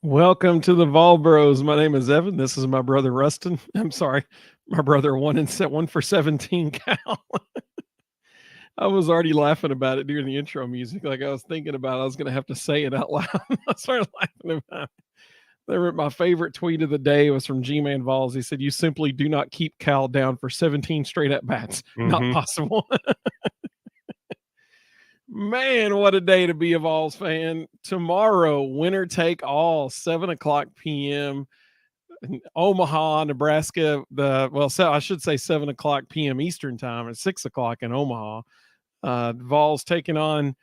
Welcome to the Vol Bros. My name is Evan. This is my brother Rustin. I'm sorry, my brother one for 17 Cal. I was already laughing about it during the intro music. Like I was thinking about I was going to have to say it out loud. I started laughing about it. My favorite tweet of the day was from G-Man Vols. He said, "You simply do not keep Cal down for 17 straight at bats. Not possible." Man, what a day to be a Vols fan. Tomorrow, winner take all, 7:00 p.m. Omaha, Nebraska. I should say 7:00 p.m. Eastern time at 6:00 in Omaha. Vols taking on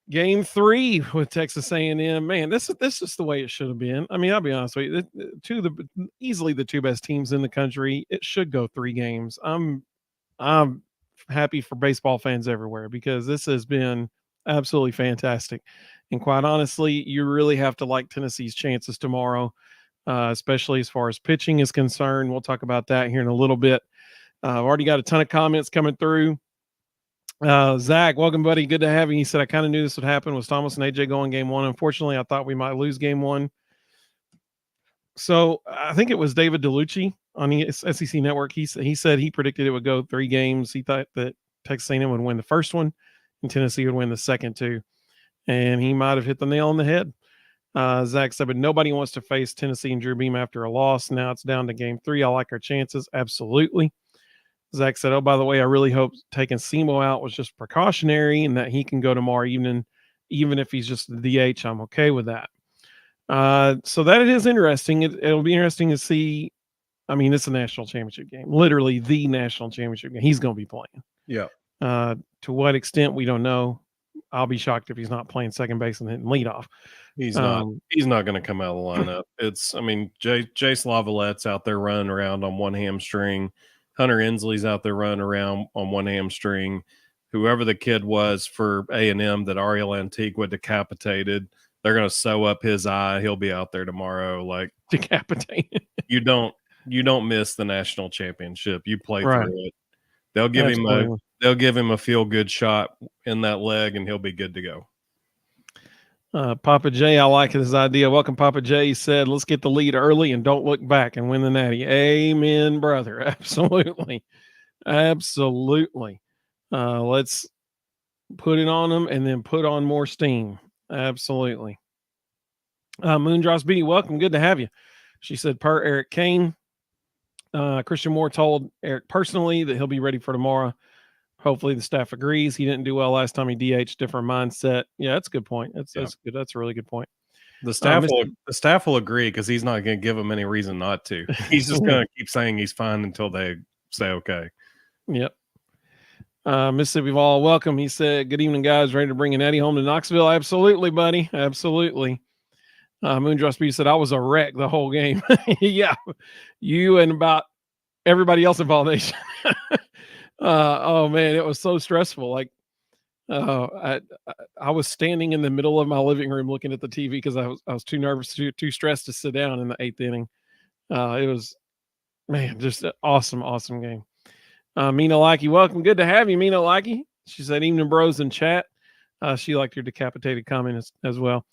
Game 3 with Texas A&M. Man, this is the way it should have been. I mean, I'll be honest with you, easily the two best teams in the country. It should go 3 games. I'm happy for baseball fans everywhere because this has been absolutely fantastic. And quite honestly, you really have to like Tennessee's chances tomorrow, especially as far as pitching is concerned. We'll talk about that here in a little bit. I've already got a ton of comments coming through. Zach, welcome, buddy. Good to have you. He said, I kind of knew this would happen. Was Thomas and AJ going game 1? Unfortunately, I thought we might lose game 1. So I think it was David DeLucci on the SEC Network. He said he predicted it would go 3 games. He thought that Texas A&M would win the first one and Tennessee would win the second 2. And he might have hit the nail on the head. Zach said, but nobody wants to face Tennessee and Drew Beam after a loss. Now it's down to game 3. I like our chances. Absolutely. Zach said, oh, by the way, I really hope taking Semo out was just precautionary and that he can go tomorrow evening, even if he's just the DH. I'm okay with that. So that it is interesting. It'll be interesting to see. I mean, it's a national championship game, literally the national championship game. He's going to be playing. Yeah. To what extent, we don't know. I'll be shocked if he's not playing second base and hitting leadoff. He's not going to come out of the lineup. Jace Lavallette's out there running around on one hamstring. Hunter Inslee's out there running around on one hamstring. Whoever the kid was for A&M that Ariel Antigua decapitated, they're going to sew up his eye. He'll be out there tomorrow. Like decapitated. You don't miss the national championship. You play through it. They'll give him a feel good shot in that leg, and he'll be good to go. Papa J, I like his idea. Welcome, Papa J. He said, let's get the lead early and don't look back and win the Natty. Amen, brother. Absolutely. Absolutely. Let's put it on them and then put on more steam. Absolutely. Moondrops B, welcome. Good to have you. She said, per Eric Kane, Christian Moore told Eric personally that he'll be ready for tomorrow. Hopefully the staff agrees. He didn't do well last time he DH'd, different mindset. Yeah, that's a good point. That's good. That's a really good point. The staff will agree because he's not going to give them any reason not to. He's just going to keep saying he's fine until they say okay. Yep. Mississippi Vol, welcome. He said, good evening, guys. Ready to bring an Eddie home to Knoxville? Absolutely, buddy. Absolutely. Moondrops B said, I was a wreck the whole game. Yeah. You and about everybody else in Vol Nation. Oh man, it was so stressful. Like, I was standing in the middle of my living room looking at the TV because I was too nervous, too stressed to sit down in the 8th inning. It was, man, just an awesome game. Mina Lackey, welcome. Good to have you, Mina Lackey. She said, evening bros in chat. She liked your decapitated comment as well.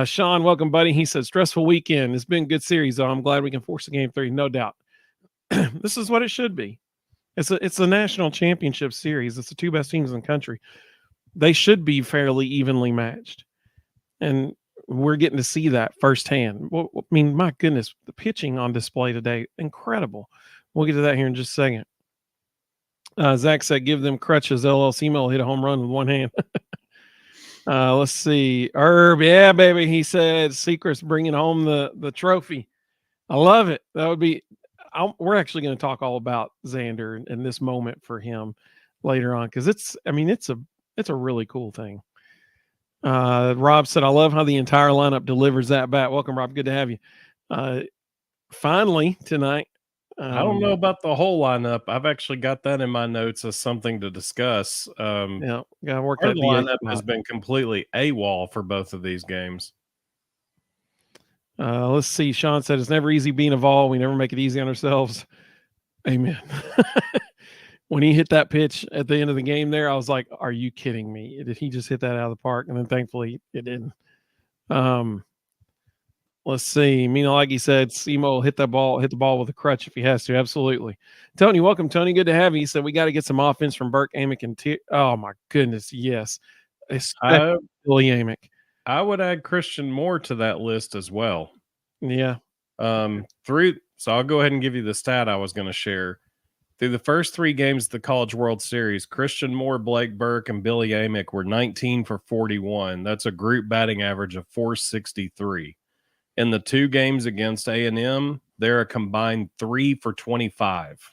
Sean, welcome, buddy. He said, stressful weekend. It's been a good series, though. I'm glad we can force a game 3, no doubt. This is what it should be. It's a national championship series. It's the 2 best teams in the country. They should be fairly evenly matched. And we're getting to see that firsthand. Well, I mean, my goodness, the pitching on display today, incredible. We'll get to that here in just a second. Zach said, give them crutches. LLC will hit a home run with one hand. Let's see. Herb, yeah, baby. He said, Secret's bringing home the trophy. I love it. That would be... we're actually going to talk all about Xander and this moment for him later on because it's a really cool thing. Rob said, I love how the entire lineup delivers that bat. Welcome, Rob. Good to have you. Finally tonight. I don't know about the whole lineup. I've actually got that in my notes as something to discuss. Yeah, got to work that. The lineup has been completely AWOL for both of these games. Let's see. Sean said, it's never easy being a Vol. We never make it easy on ourselves. Amen. When he hit that pitch at the end of the game there, I was like, are you kidding me? Did he just hit that out of the park? And then thankfully it didn't. Let's see. Like he said, Simo will hit the ball with a crutch if he has to. Absolutely. Tony, welcome, Tony. Good to have you. He said we got to get some offense from Burke, Amick, and oh my goodness, yes, especially Billy Amick. I would add Christian Moore to that list as well. Yeah. So I'll go ahead and give you the stat I was going to share. Through the first 3 games of the College World Series, Christian Moore, Blake Burke, and Billy Amick were 19 for 41. That's a group batting average of 463. In the 2 games against A&M, they're a combined 3 for 25.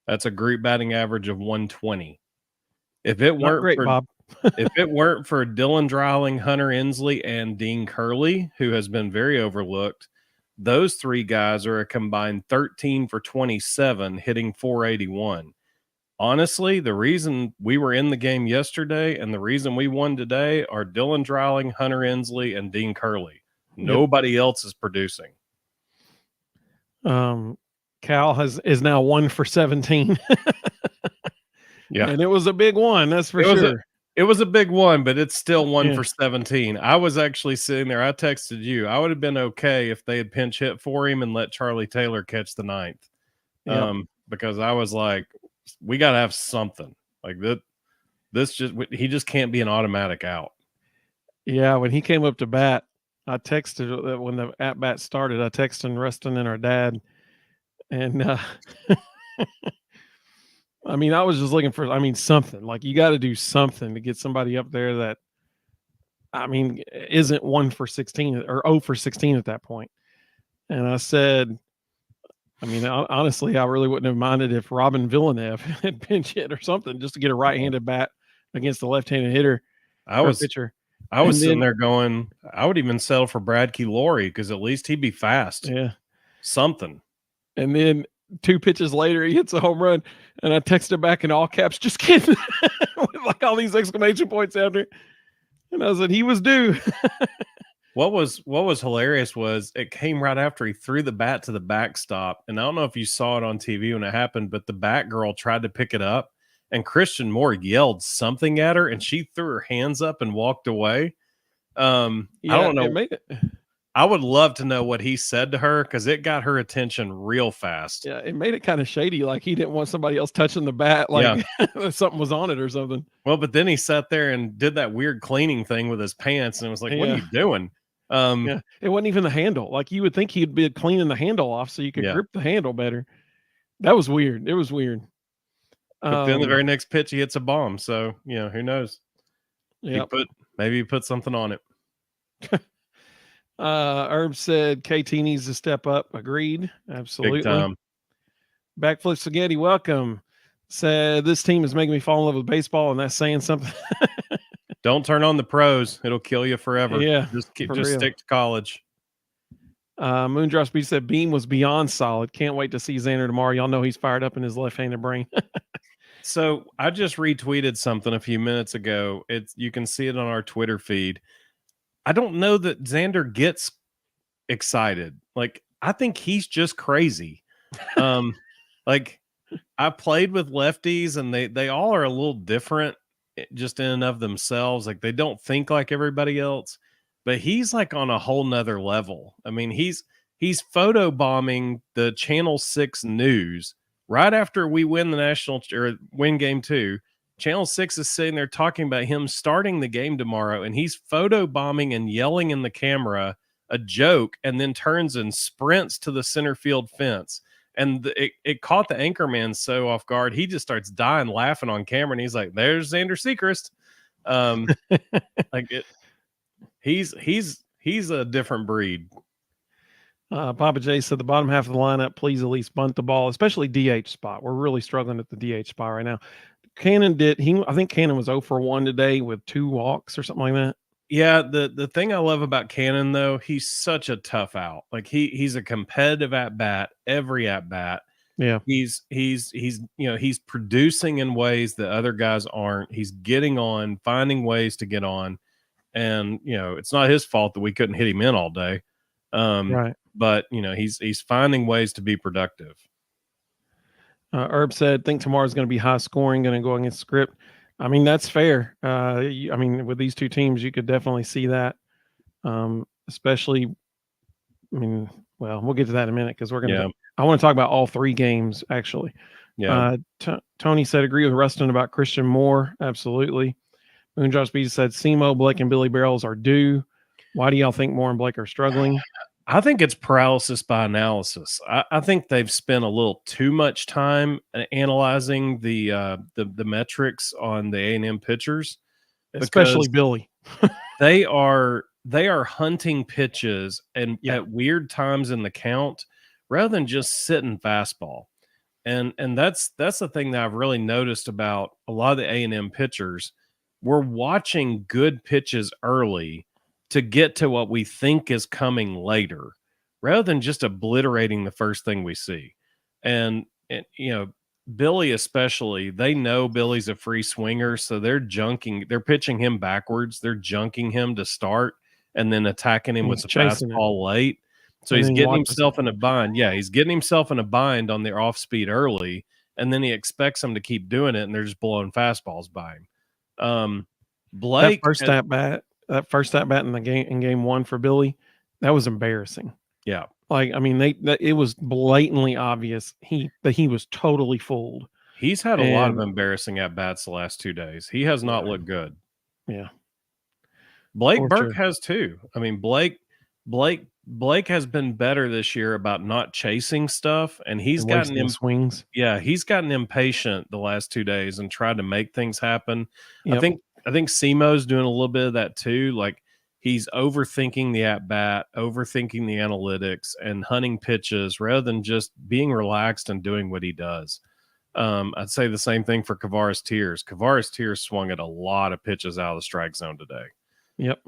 That's a group batting average of 120. If it weren't great, Bob. if it weren't for Dylan Dreiling, Hunter Inslee, and Dean Curley, who has been very overlooked, those 3 guys are a combined 13 for 27, hitting 481. Honestly, the reason we were in the game yesterday and the reason we won today are Dylan Dreiling, Hunter Inslee, and Dean Curley. Nobody else is producing. Cal is now 1 for 17. Yeah. And it was a big one, that's for sure. It was a big one, but it's still 1 for 17. I was actually sitting there. I texted you. I would have been okay if they had pinch hit for him and let Charlie Taylor catch the 9th. Because I was like, we got to have something like that. He just can't be an automatic out. Yeah. When he came up to bat, I texted when the at bat started, I texted Rustin and our dad. And, I mean, I was just looking for, something. Like, you got to do something to get somebody up there that, isn't 1 for 16 or 0 for 16 at that point. And I said, honestly, I really wouldn't have minded if Robin Villeneuve had pinch hit or something just to get a right-handed bat against the left-handed hitter. Pitcher. I was sitting there going, I would even settle for Brad Keylori because at least he'd be fast. Yeah. Something. And then 2 pitches later, he hits a home run, and I texted back in all caps, just kidding, with like all these exclamation points after. And I said, he was due. What was hilarious was it came right after he threw the bat to the backstop. And I don't know if you saw it on TV when it happened, but the bat girl tried to pick it up, and Christian Moore yelled something at her, and she threw her hands up and walked away. I don't know. I would love to know what he said to her because it got her attention real fast. Yeah, it made it kind of shady, like he didn't want somebody else touching the bat, like something was on it or something. Well, but then he sat there and did that weird cleaning thing with his pants, and it was like, what are you doing? It wasn't even the handle. Like, you would think he'd be cleaning the handle off so you could grip the handle better. That was weird. It was weird. But then the very next pitch, he hits a bomb. So, who knows? Yeah. Maybe he put something on it. Herb said KT needs to step up. Agreed. Absolutely. Big time. Backflip Spaghetti, welcome. Said this team is making me fall in love with baseball, and that's saying something. Don't turn on the pros. It'll kill you forever. Yeah. Just stick to college. Moondrops B said Beam was beyond solid. Can't wait to see Xander tomorrow. Y'all know he's fired up in his left-handed brain. So I just retweeted something a few minutes ago. You can see it on our Twitter feed. I don't know that Xander gets excited. Like, I think he's just crazy. Like, I played with lefties, and they all are a little different just in and of themselves. Like, they don't think like everybody else, but he's like on a whole nother level. I mean, he's photo bombing the Channel 6 news right after we win the national or win game 2. Channel 6 is sitting there talking about him starting the game tomorrow, and he's photo bombing and yelling in the camera a joke, and then turns and sprints to the center field fence. And it caught the anchorman so off guard, he just starts dying laughing on camera, and he's like, "There's Xander Sechrist." He's a different breed. Papa J said the bottom half of the lineup, please at least bunt the ball, especially DH spot. We're really struggling at the DH spot right now. Cannon I think Cannon was 0 for 1 today with 2 walks or something like that. Yeah, the thing I love about Cannon, though, he's such a tough out. Like, he's a competitive at bat, every at bat. Yeah. He's producing in ways that other guys aren't. He's getting on, finding ways to get on. And, it's not his fault that we couldn't hit him in all day. Right. But, he's finding ways to be productive. Herb said, think tomorrow's going to be high scoring, going to go against script. I mean, that's fair. With these 2 teams, you could definitely see that, especially I mean, well, we'll get to that in a minute because Yeah. I want to talk about all 3 games actually. Yeah. Tony said, agree with Rustin about Christian Moore. Absolutely. Moonjosh B said, Semo, Blake, and Billy Barrels are due. Why do y'all think Moore and Blake are struggling? I think it's paralysis by analysis. I think they've spent a little too much time analyzing the metrics on the A&M pitchers, Especially because Billy. they are hunting pitches and Yeah. at weird times in the count rather than just sitting fastball. And that's the thing that I've really noticed about a lot of the A&M pitchers. We're watching good pitches early to get to what we think is coming later, rather than just obliterating the first thing we see. And Billy especially, they know Billy's a free swinger, so they're pitching him backwards, they're junking him to start and then attacking him with He's the chasing it. fastball late. So And he's then he getting watches himself in a bind. Yeah, he's getting himself in a bind on their off speed early, and then he expects them to keep doing it, and they're just blowing fastballs by him. Blake, that first at bat in the game in game 1 for Billy, that was embarrassing. yeah, Like, I mean, it was blatantly obvious that he was totally fooled. he's had a lot of And embarrassing at bats the last 2 days. He has not looked good. yeah, Blake for Burke sure. has too. I mean, Blake has been better this year about not chasing stuff, and he's And gotten wasting swings. yeah, he's gotten impatient the last 2 days and tried to make things happen. Yep. I think Semo's doing a little bit of that too. Like, he's overthinking the at bat, overthinking the analytics, and hunting pitches rather than just being relaxed and doing what he does. I'd say the same thing for Kavaris Tears. Kavaris Tears swung at a lot of pitches out of the strike zone today. Yep.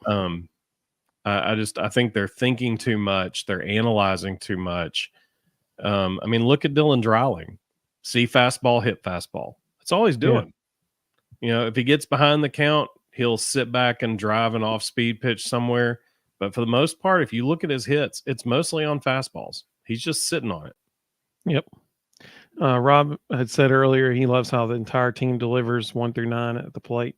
I think they're thinking too much. They're analyzing too much. I mean, look at Dylan Dreiling. See fastball, hit fastball. That's all he's doing. Yeah. If he gets behind the count, he'll sit back and drive an off-speed pitch somewhere. But for the most part, if you look at his hits, it's mostly on fastballs. He's just sitting on it. Yep. Rob had said earlier he loves how the entire team delivers 1 through 9 at the plate.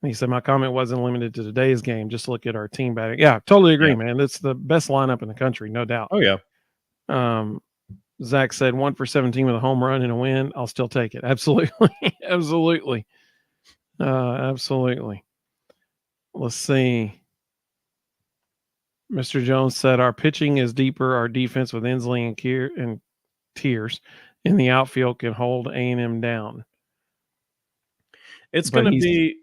And he said, my comment wasn't limited to today's game. Just look at our team batting. Yeah, totally agree, man. It's the best lineup in the country, no doubt. Oh, yeah. Zach said 1 for 17 with a home run and a win. I'll still take it. Absolutely. Absolutely. Absolutely. Let's see. Mr. Jones said our pitching is deeper. Our defense with Inslee and Tears in the outfield can hold A&M down. It's going to be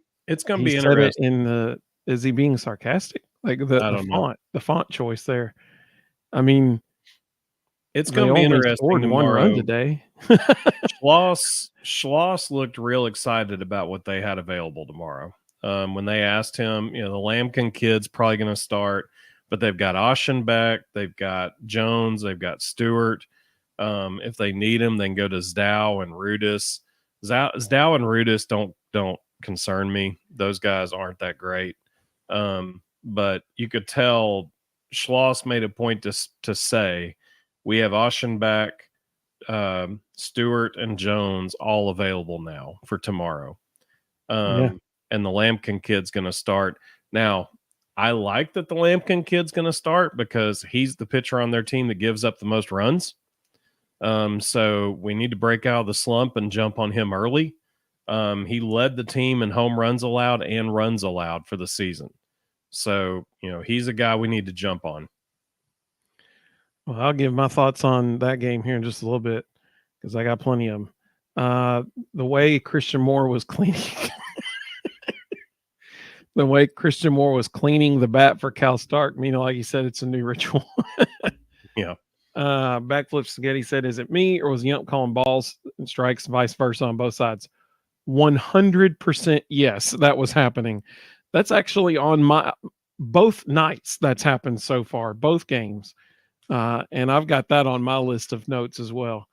interesting. Is he being sarcastic? Like the font choice there. I mean, it's going to be interesting tomorrow. 1 run today. Schloss looked real excited about what they had available tomorrow. When they asked him, the Lampkin kid's probably going to start, but they've got Oshtenbeck, they've got Jones, they've got Stewart. If they need him, they can go to Zdow and Rudis. Zdow and Rudis don't concern me. Those guys aren't that great. But you could tell Schloss made a point to say we have Oshtenbeck, Stewart, and Jones all available now for tomorrow. And the Lampkin kid's going to start. Now, I like that the Lampkin kid's going to start because he's the pitcher on their team that gives up the most runs. So we need to break out of the slump and jump on him early. He led the team in home runs allowed and runs allowed for the season. So, he's a guy we need to jump on. Well, I'll give my thoughts on that game here in just a little bit because I got plenty of them. The way Christian Moore was cleaning the bat for Cal Stark, like you said, it's a new ritual. Yeah. Backflip Spaghetti said, is it me or was the ump calling balls and strikes, vice versa on both sides? 100% yes, that was happening. That's actually on both nights that's happened so far, both games. And I've got that on my list of notes as well.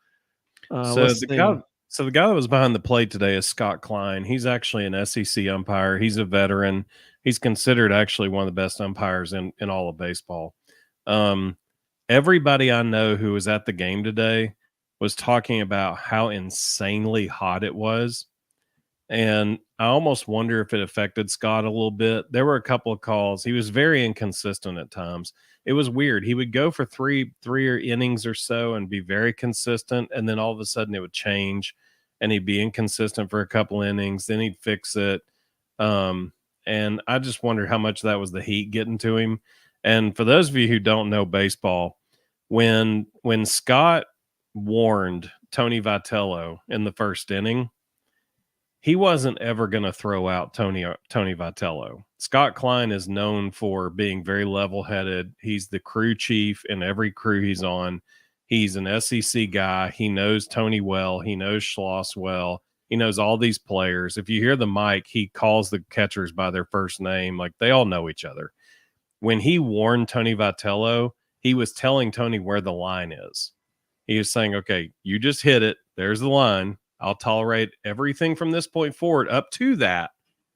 So the guy that was behind the plate today is Scott Klein. He's actually an SEC umpire. He's a veteran. He's considered actually one of the best umpires in all of baseball. Everybody I know who was at the game today was talking about how insanely hot it was. And I almost wonder if it affected Scott a little bit. There were a couple of calls. He was very inconsistent at times. It was weird. He would go for three innings or so and be very consistent, and then all of a sudden it would change, and he'd be inconsistent for a couple innings. Then he'd fix it. And I just wondered how much that was the heat getting to him. And for those of you who don't know baseball, when Scott warned Tony Vitello in the first inning, he wasn't ever going to throw out Tony Vitello. Scott Klein is known for being very level-headed. He's the crew chief in every crew he's on. He's an SEC guy. He knows Tony well. He knows Schloss well. He knows all these players. If you hear the mic, he calls the catchers by their first name. Like, they all know each other. When he warned Tony Vitello, he was telling Tony where the line is. He was saying, okay, you just hit it. There's the line. I'll tolerate everything from this point forward up to that,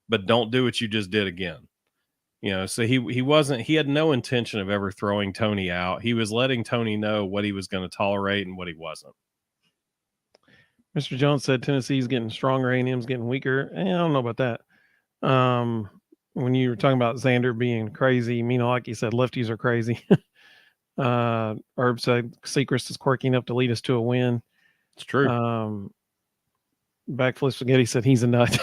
but don't do what you just did again. So he had no intention of ever throwing Tony out. He was letting Tony know what he was going to tolerate and what he wasn't. Mr. Jones said Tennessee's getting stronger, A&M's getting weaker. I don't know about that. When you were talking about Xander being crazy, like you said, lefties are crazy. Herb said Sechrist is quirky enough to lead us to a win. It's true. Backflip Spaghetti said he's a nut.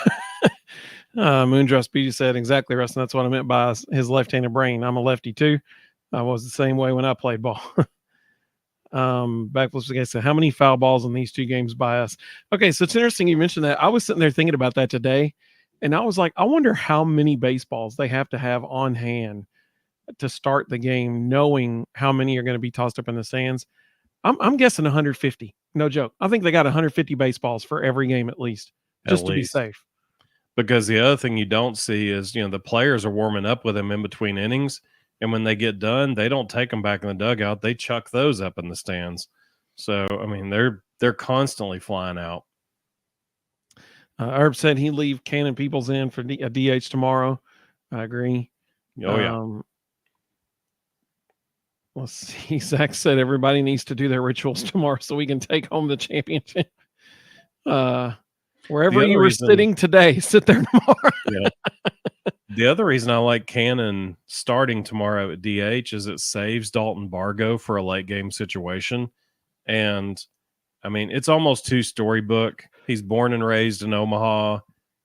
Moondrop Beauty said, exactly, Rustin. That's what I meant by his left-handed brain. I'm a lefty too. I was the same way when I played ball. Backflip Spaghetti said, how many foul balls in these two games by us? Okay, so it's interesting you mentioned that. I was sitting there thinking about that today, and I was like, I wonder how many baseballs they have to have on hand to start the game, knowing how many are going to be tossed up in the stands. I'm guessing 150. No joke. I think they got 150 baseballs for every game at least, just to be safe. Because the other thing you don't see is, the players are warming up with them in between innings, and when they get done, they don't take them back in the dugout. They chuck those up in the stands. So, I mean, they're constantly flying out. Herb said he'd leave Cannon Peoples in for a DH tomorrow. I agree. Oh, yeah. Let's see. Zach said everybody needs to do their rituals tomorrow so we can take home the championship. Wherever you were sitting today, sit there tomorrow. Yeah. The other reason I like Cannon starting tomorrow at DH is it saves Dalton Bargo for a late game situation. And, I mean, it's almost too storybook. He's born and raised in Omaha,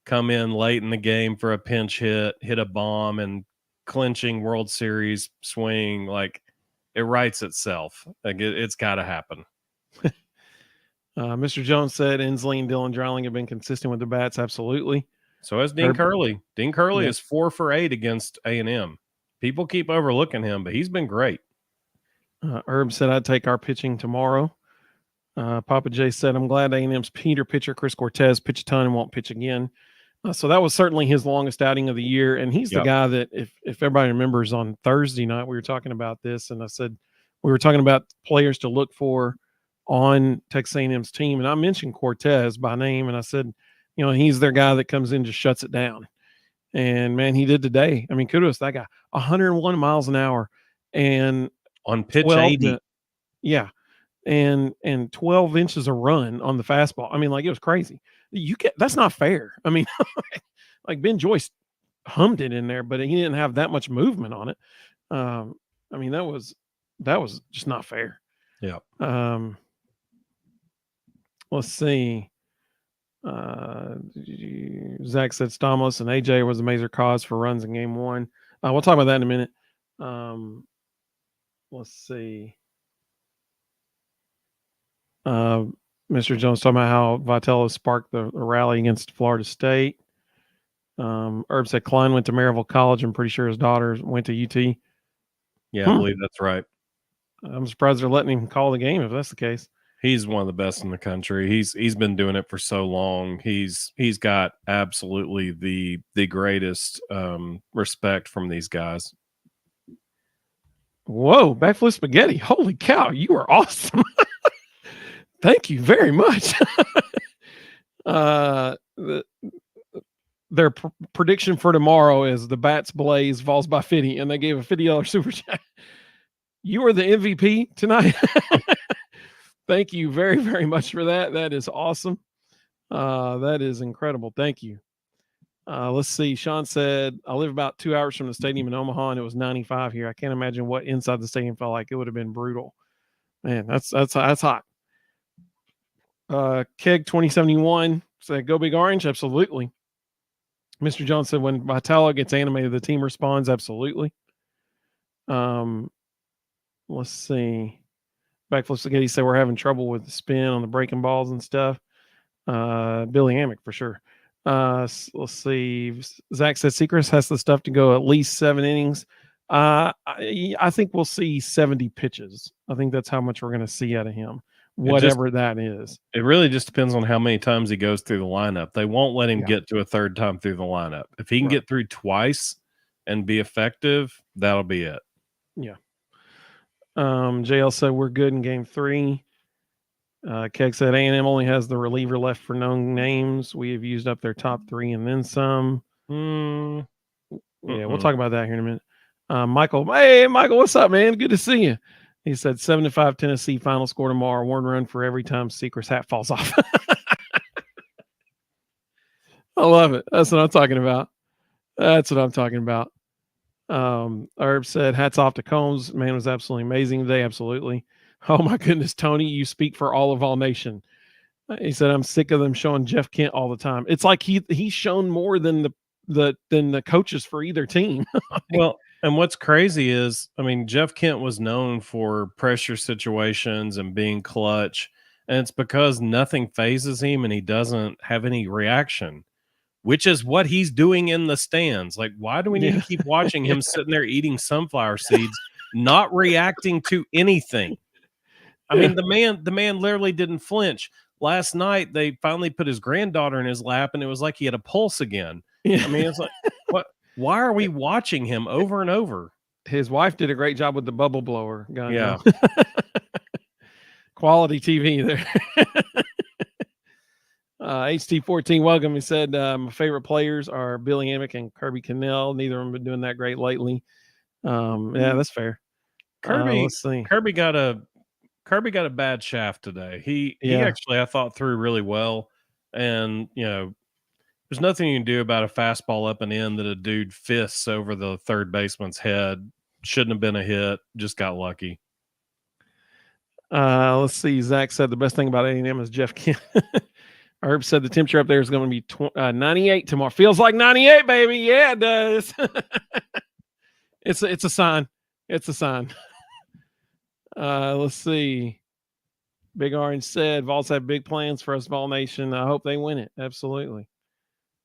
come in late in the game for a pinch hit a bomb, and clinching World Series swing. Like, it writes itself. Like, it's got to happen. Mr. Jones said Inslee and Dylan Dreiling have been consistent with the bats. Absolutely. So has Dean Curley. Dean Curley is 4 for 8 against A&M. People keep overlooking him, but he's been great. Herb said I'd take our pitching tomorrow. Papa J said I'm glad A&M's Peter pitcher Chris Cortez pitched a ton and won't pitch again. So that was certainly his longest outing of the year, and he's the guy that if everybody remembers on Thursday night we were talking about this, and I said we were talking about players to look for on Texas A&M's team, and I mentioned Cortez by name, and I said, he's their guy that comes in, just shuts it down. And man, he did today. I mean, kudos to that guy. 101 miles an hour and on pitch 80. And 12 inches of run on the fastball. I mean, like, it was crazy. That's not fair. I mean, like Ben Joyce hummed it in there, but he didn't have that much movement on it. I mean, that was just not fair. Yeah. Let's see. Zach said Stamos and AJ was a major cause for runs in game one. We'll talk about that in a minute. Let's see. Mr. Jones talking about how Vitello sparked the rally against Florida State. Herb said Klein went to Maryville College. I'm pretty sure his daughter went to UT. Yeah, I believe that's right. I'm surprised they're letting him call the game if that's the case. He's one of the best in the country. He's been doing it for so long. He's got absolutely the greatest respect from these guys. Whoa, Backflip Spaghetti. Holy cow, you are awesome. Thank you very much. Their prediction for tomorrow is the bats blaze, falls by 50, and they gave a $50 super chat. You are the MVP tonight. Thank you very, very much for that. That is awesome. That is incredible. Thank you. Let's see. Sean said, I live about 2 hours from the stadium in Omaha, and it was 95 here. I can't imagine what inside the stadium felt like. It would have been brutal. Man, that's hot. Keg 2071 said, go Big Orange. Absolutely. Mr. John said, when Vitalo gets animated, the team responds. Absolutely. Let's see. Backflip Spaghetti said, we're having trouble with the spin on the breaking balls and stuff. Billy Amick for sure. Let's see. Zach said Secrets has the stuff to go at least 7 innings. I think we'll see 70 pitches. I think that's how much we're going to see out of him, whatever that is. It really just depends on how many times he goes through the lineup. They won't let him get to a third time through the lineup. If he can get through twice and be effective, that'll be it. Yeah. JL said we're good in game 3. Keg said A&M only has the reliever left for known names. We have used up their top 3 and then some. Yeah, we'll talk about that here in a minute. Michael, hey, Michael, what's up, man? Good to see you. He said 7-5 Tennessee final score tomorrow. 1 run for every time Secret's hat falls off. I love it. That's what I'm talking about. Herb said, hats off to Combs. Man was absolutely amazing today. Absolutely. Oh my goodness, Tony, you speak for all of All Nation. He said, I'm sick of them showing Jeff Kent all the time. It's like he's shown more than the coaches for either team. Well, and what's crazy is, I mean, Jeff Kent was known for pressure situations and being clutch, and it's because nothing phases him and he doesn't have any reaction, which is what he's doing in the stands. Like, why do we need to keep watching him sitting there eating sunflower seeds, not reacting to anything? I mean, the man literally didn't flinch. Last night, they finally put his granddaughter in his lap, and it was like he had a pulse again. I mean, it's like, what? Why are we watching him over and over? His wife did a great job with the bubble blower gun. Yeah. Quality TV there. HT14, welcome. He said, my favorite players are Billy Amick and Kirby Cannell. Neither of them have been doing that great lately. Yeah, that's fair. Kirby got a bad shaft today. He actually, I thought, threw really well. And, there's nothing you can do about a fastball up and in that a dude fists over the third baseman's head. Shouldn't have been a hit. Just got lucky. Let's see. Zach said the best thing about A&M is Jeff Kent. Herb said the temperature up there is going to be 98 tomorrow. Feels like 98, baby. Yeah, it does. It's a sign. It's a sign. Let's see. Big Orange said Vols have big plans for us, Vol Nation. I hope they win it. Absolutely.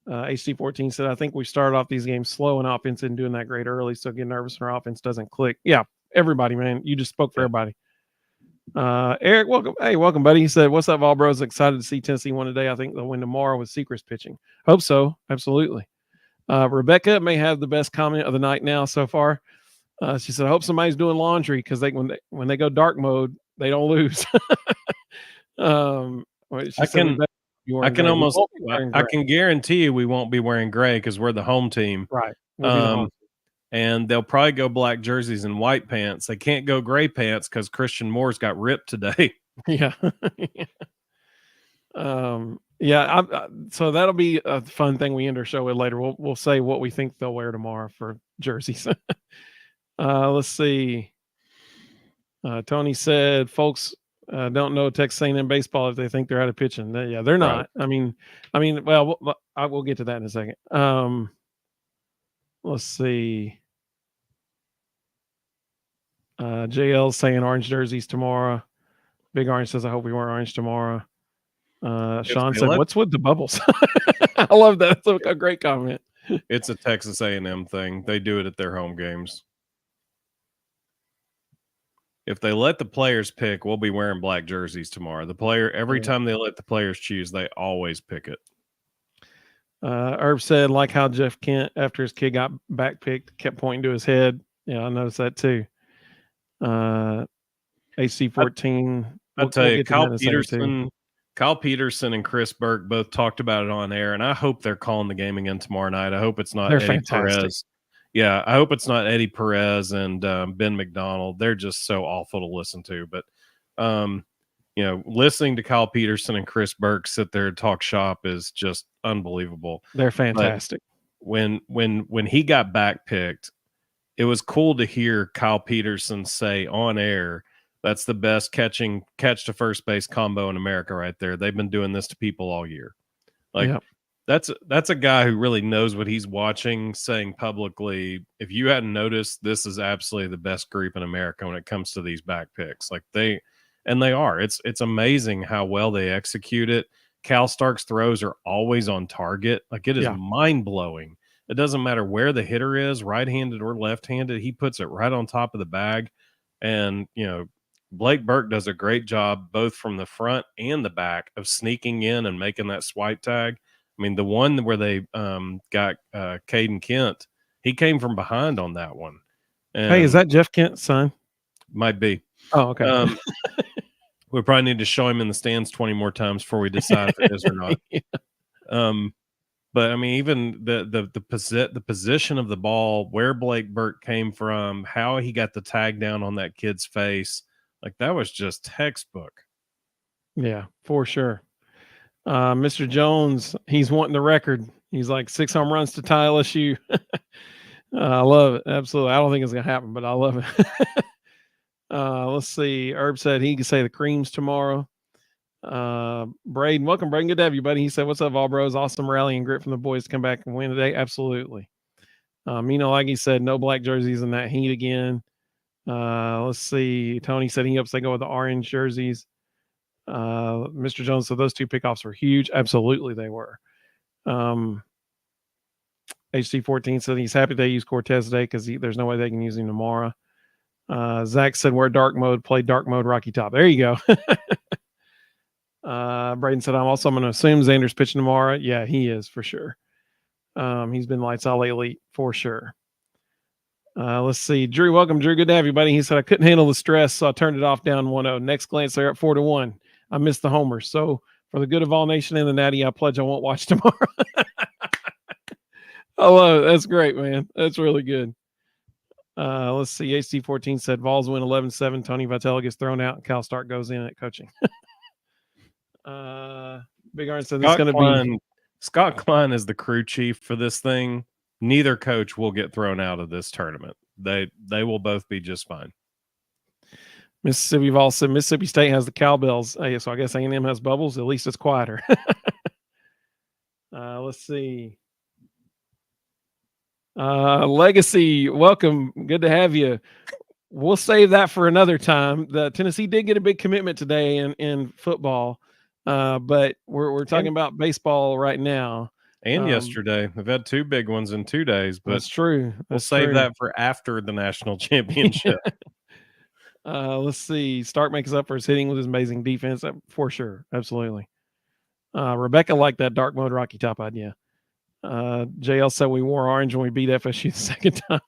HT14 said, I think we started off these games slow and offense isn't doing that great early, so get nervous when our offense doesn't click. Yeah, everybody, man. You just spoke for everybody. Eric, welcome. Hey, welcome, buddy. He said, what's up, Vol Bros? Excited to see Tennessee win today. I think they'll win tomorrow with Secrets pitching. Hope so. Absolutely. Rebecca may have the best comment of the night now so far. She said, I hope somebody's doing laundry because when they go dark mode, they don't lose. I can guarantee you we won't be wearing gray because we're the home team. Right. And they'll probably go black jerseys and white pants. They can't go gray pants because Christian Moore's got ripped today. Yeah. So that'll be a fun thing we end our show with later. We'll say what we think they'll wear tomorrow for jerseys. Let's see. Tony said, folks don't know Texas A&M baseball if they think they're out of pitching. Yeah, they're not. Right. I mean, well, we'll get to that in a second. Let's see. JL saying orange jerseys tomorrow. Big Orange says, I hope we wear orange tomorrow. Sean said, what's with the bubbles? I love that. That's a great comment. It's a Texas A&M thing. They do it at their home games. If they let the players pick, we'll be wearing black jerseys tomorrow. Every time they let the players choose, they always pick it. Herb said, like how Jeff Kent, after his kid got back picked, kept pointing to his head. Yeah, I noticed that too. AC14. I'll tell you, Kyle Peterson and Chris Burke both talked about it on air, and I hope they're calling the game again tomorrow night. I hope it's not Eddie Perez. Yeah, I hope it's not Eddie Perez and Ben McDonald. They're just so awful to listen to. But listening to Kyle Peterson and Chris Burke sit there and talk shop is just unbelievable. They're fantastic. But when he got back picked, it was cool to hear Kyle Peterson say on air, that's the best catch to first base combo in America right there. They've been doing this to people all year. Like, yeah. That's a guy who really knows what he's watching, saying publicly, if you hadn't noticed, this is absolutely the best group in America when it comes to these back picks. Like they are. It's amazing how well they execute it. Cal Stark's throws are always on target. Like it is mind-blowing. It doesn't matter where the hitter is, right-handed or left-handed, he puts it right on top of the bag. And, Blake Burke does a great job both from the front and the back of sneaking in and making that swipe tag. I mean, the one where they got Caden Kent, he came from behind on that one. And hey, is that Jeff Kent's son? Might be. Oh, okay. We probably need to show him in the stands 20 more times before we decide if it is or not. Yeah. But I mean, even the position of the ball, where Blake Burke came from, how he got the tag down on that kid's face, like that was just textbook. Yeah, for sure. Mr. Jones, he's wanting the record. He's like 6 home runs to tie LSU. I love it. Absolutely. I don't think it's going to happen, but I love it. Let's see. Herb said he could say the Creams tomorrow. Braden, welcome, Braden. Good to have you, buddy. He said, what's up, all bros? Awesome rally and grit from the boys to come back and win today. Absolutely. Mino Laggy said no black jerseys in that heat again. Let's see. Tony said he hopes they go with the orange jerseys. Mr. Jones said those 2 pickoffs were huge. Absolutely, they were. HC14 said he's happy they use Cortez today because there's no way they can use him tomorrow. Zach said we're dark mode, play dark mode Rocky Top. There you go. Braden said I'm going to assume Xander's pitching tomorrow. Yeah, he is for sure. He's been lights out lately for sure. Let's see. Drew, welcome, Drew. Good to have you, buddy. He said I couldn't handle the stress, so I turned it off down 1-0. Next glance, they're up 4-1. I missed the homers. So for the good of all nation and the Natty, I pledge I won't watch tomorrow. I love it. That's great, man. That's really good. Let's see. HC14 said Vols win 11-7. Tony Vitello gets thrown out and Cal Stark goes in at coaching. Big Iron said this is going to be Scott Klein is the crew chief for this thing. Neither coach will get thrown out of this tournament. They will both be just fine. Mississippi Vols said Mississippi State has the cowbells. Hey, so I guess A&M has bubbles. At least it's quieter. Let's see. Legacy, welcome. Good to have you. We'll save that for another time. The Tennessee did get a big commitment today in football, but we're talking about baseball right now. And yesterday, we've had 2 big ones in 2 days. But that's true. We'll save that for after the national championship. Let's see. Stark makes up for his hitting with his amazing defense for sure. Absolutely. Rebecca liked that dark mode Rocky Top idea. JL said we wore orange when we beat FSU the second time.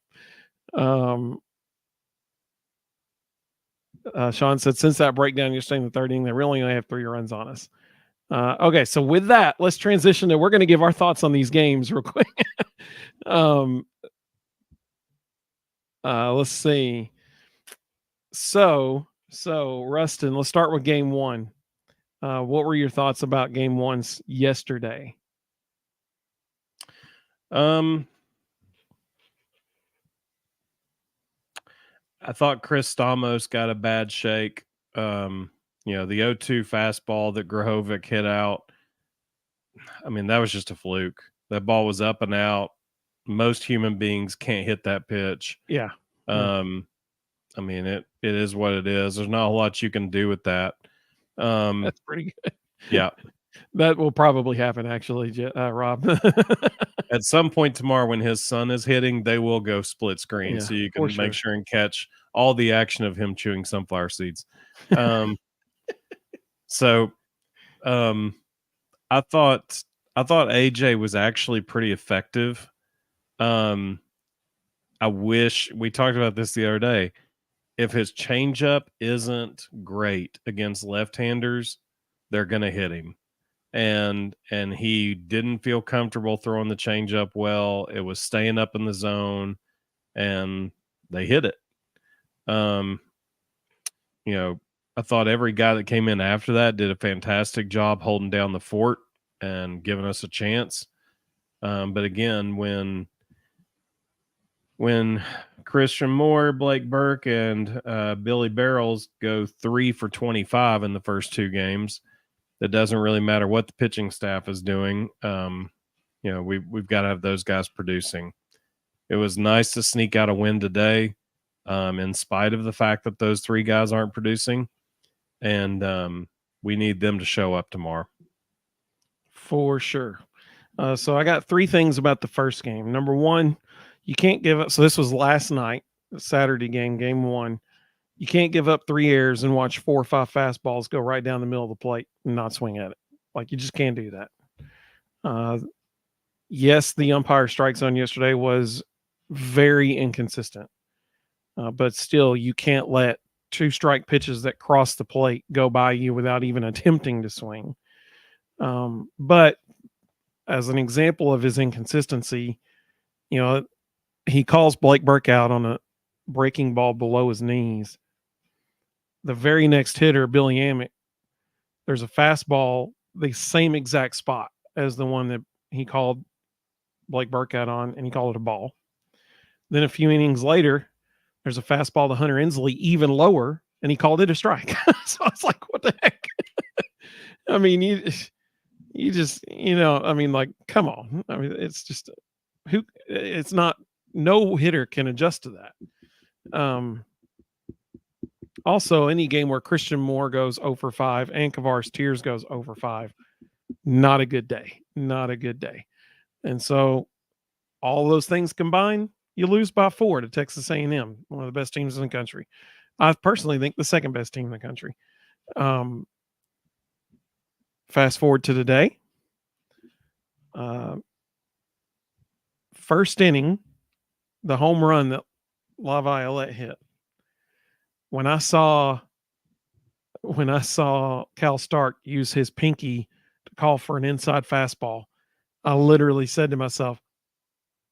Sean said since that breakdown yesterday in the 3rd inning, they really only have 3 runs on us. Okay, so with that, let's transition to we're going to give our thoughts on these games real quick. Let's see. So Rustin, let's start with game 1. What were your thoughts about game 1 yesterday? I thought Chris Stamos got a bad shake. The 0-2 fastball that Grahovic hit out. I mean, that was just a fluke. That ball was up and out. Most human beings can't hit that pitch. Yeah. I mean, it is what it is. There's not a lot you can do with that. That's pretty good. Yeah. That will probably happen, actually, Rob. At some point tomorrow when his son is hitting, they will go split screen, so you can make sure and catch all the action of him chewing sunflower seeds. I thought AJ was actually pretty effective. I wish we talked about this the other day. If his changeup isn't great against left-handers, they're going to hit him. And he didn't feel comfortable throwing the changeup well. It was staying up in the zone, and they hit it. I thought every guy that came in after that did a fantastic job holding down the fort and giving us a chance. But again, when Christian Moore, Blake Burke, and Billy Barrels go 3 for 25 in the first two games, it doesn't really matter what the pitching staff is doing. We've got to have those guys producing. It was nice to sneak out a win today, in spite of the fact that those three guys aren't producing, and we need them to show up tomorrow. For sure. So I got three things about the first game. Number one, you can't give up. So this was last night, the Saturday game, game one. You can't give up 3 errors and watch 4 or 5 fastballs go right down the middle of the plate and not swing at it. Like, you just can't do that. Yes, the umpire strike zone yesterday was very inconsistent. But still, you can't let 2 strike pitches that cross the plate go by you without even attempting to swing. But as an example of his inconsistency, he calls Blake Burke out on a breaking ball below his knees. The very next hitter, Billy Amick, there's a fastball, the same exact spot as the one that he called Blake Burke out on, and he called it a ball. Then a few innings later, there's a fastball to Hunter Ensley, even lower, and he called it a strike. So I was like, what the heck? I mean, you just, like, come on. I mean, it's just, it's not, no hitter can adjust to that. Also, any game where Christian Moore goes 0 for 5 and Kavares Tears goes 0 for 5, not a good day. Not a good day. And so all those things combined, you lose by 4 to Texas A&M, one of the best teams in the country. I personally think the second best team in the country. Fast forward to today. First inning, the home run that LaViolette hit. When I saw Cal Stark use his pinky to call for an inside fastball, I literally said to myself,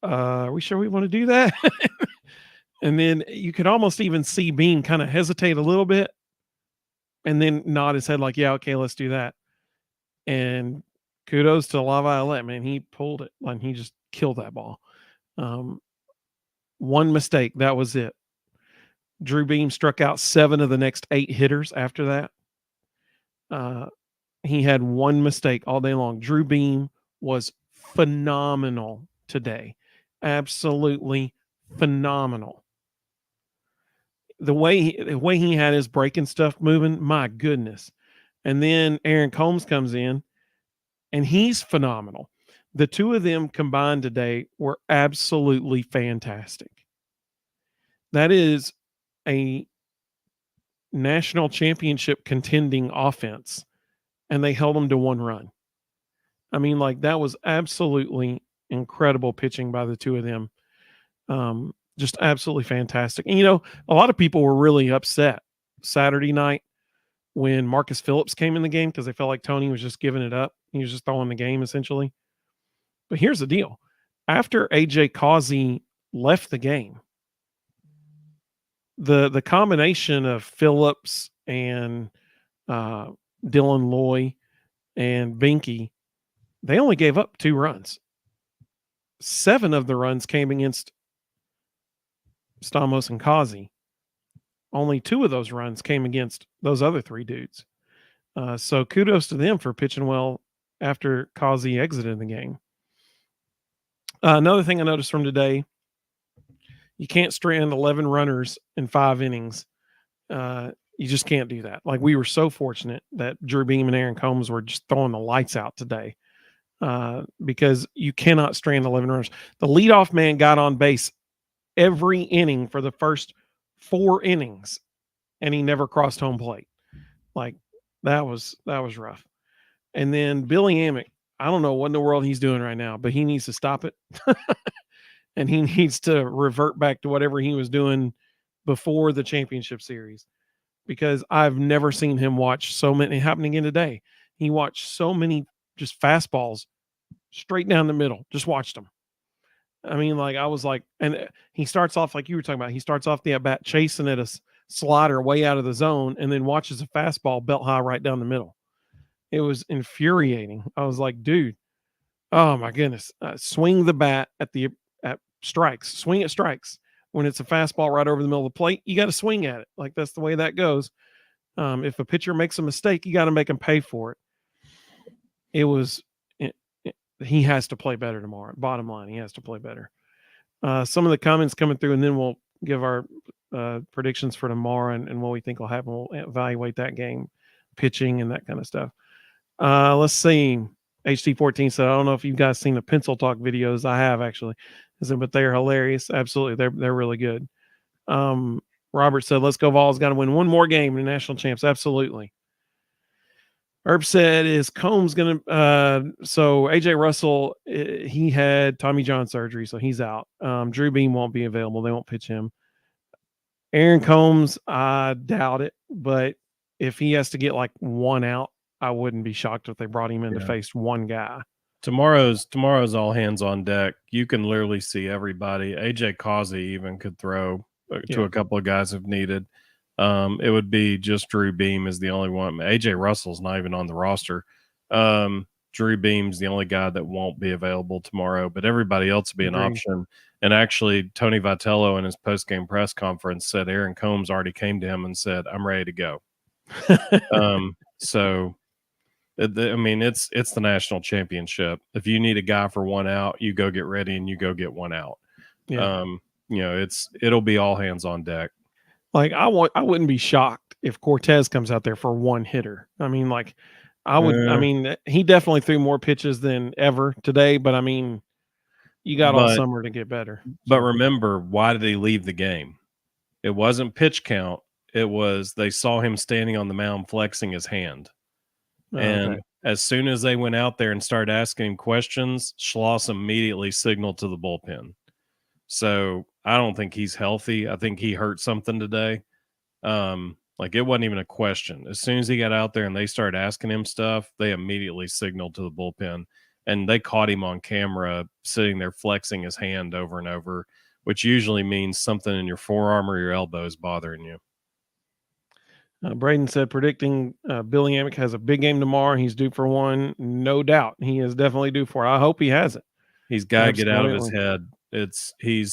are we sure we want to do that? And then you could almost even see Beam kind of hesitate a little bit and then nod his head like, yeah, okay, let's do that. And kudos to LaViolette, man. He pulled it and he just killed that ball. One mistake, that was it. Drew Beam struck out 7 of the next 8 hitters after that. He had one mistake all day long. Drew Beam was phenomenal today. Absolutely phenomenal. The way he had his breaking stuff moving, my goodness. And then Aaron Combs comes in, and he's phenomenal. The two of them combined today were absolutely fantastic. That is a national championship contending offense, and they held them to 1 run. I mean, like, that was absolutely incredible pitching by the two of them. Just absolutely fantastic. And, a lot of people were really upset Saturday night when Marcus Phillips came in the game because they felt like Tony was just giving it up. He was just throwing the game, essentially. But here's the deal. After A.J. Causey left the game, the combination of Phillips and Dylan Loy and Binky, they only gave up 2 runs. 7 of the runs came against Stamos and Causey. Only 2 of those runs came against those other 3 dudes. So kudos to them for pitching well after Causey exited the game. Another thing I noticed from today, you can't strand 11 runners in 5 innings. You just can't do that. Like, we were so fortunate that Drew Beam and Aaron Combs were just throwing the lights out today, because you cannot strand 11 runners. The leadoff man got on base every inning for the first 4 innings, and he never crossed home plate. Like, that was rough. And then Billy Amick, I don't know what in the world he's doing right now, but he needs to stop it. And he needs to revert back to whatever he was doing before the championship series, because I've never seen him watch so many. Happening again today. He watched so many just fastballs straight down the middle. Just watched them. I mean, like, I was like, and he starts off like you were talking about. He starts off the at bat chasing at us slider way out of the zone and then watches a fastball belt high right down the middle. It was infuriating. I was like, dude, oh my goodness, swing the bat at strikes, swing at strikes. When it's a fastball right over the middle of the plate, you got to swing at it. Like that's the way that goes. If a pitcher makes a mistake, you got to make him pay for it. He has to play better tomorrow. Bottom line, he has to play better. Some of the comments coming through, and then we'll give our predictions for tomorrow and what we think will happen. We'll evaluate that game, pitching and that kind of stuff. Let's see. HT14 said, I don't know if you guys seen the Pencil Talk videos. I have actually, but they're hilarious. Absolutely, they're really good. Robert said, let's go Vols. Got to win one more game in the national champs. Absolutely. Herb said, is Combs going to so AJ Russell, he had Tommy John surgery, so he's out. Drew Beam won't be available. They won't pitch him. Aaron Combs, I doubt it, but if he has to get like one out, I wouldn't be shocked if they brought him in to face one guy. Tomorrow's all hands on deck. You can literally see everybody. AJ Causey even could throw to a couple of guys if needed. It would be just Drew Beam is the only one. AJ Russell's not even on the roster. Drew Beam's the only guy that won't be available tomorrow, but everybody else will be an option. And actually, Tony Vitello in his post-game press conference said Aaron Combs already came to him and said, I'm ready to go. So, I mean, it's the national championship. If you need a guy for one out, you go get ready and you go get one out. Yeah. It'll be all hands on deck. Like I wouldn't be shocked if Cortez comes out there for one hitter. I mean, like I would. I mean, he definitely threw more pitches than ever today. But I mean, you got all summer to get better. But remember, why did he leave the game? It wasn't pitch count. It was they saw him standing on the mound flexing his hand. And as soon as they went out there and started asking him questions, Schloss immediately signaled to the bullpen. So I don't think he's healthy. I think he hurt something today. Like it wasn't even a question. As soon as he got out there and they started asking him stuff, they immediately signaled to the bullpen. And they caught him on camera sitting there flexing his hand over and over, which usually means something in your forearm or your elbow is bothering you. Braden said, predicting Billy Amick has a big game tomorrow. He's due for one. No doubt. He is definitely due for it. I hope he has it. He's got to get out of his head. He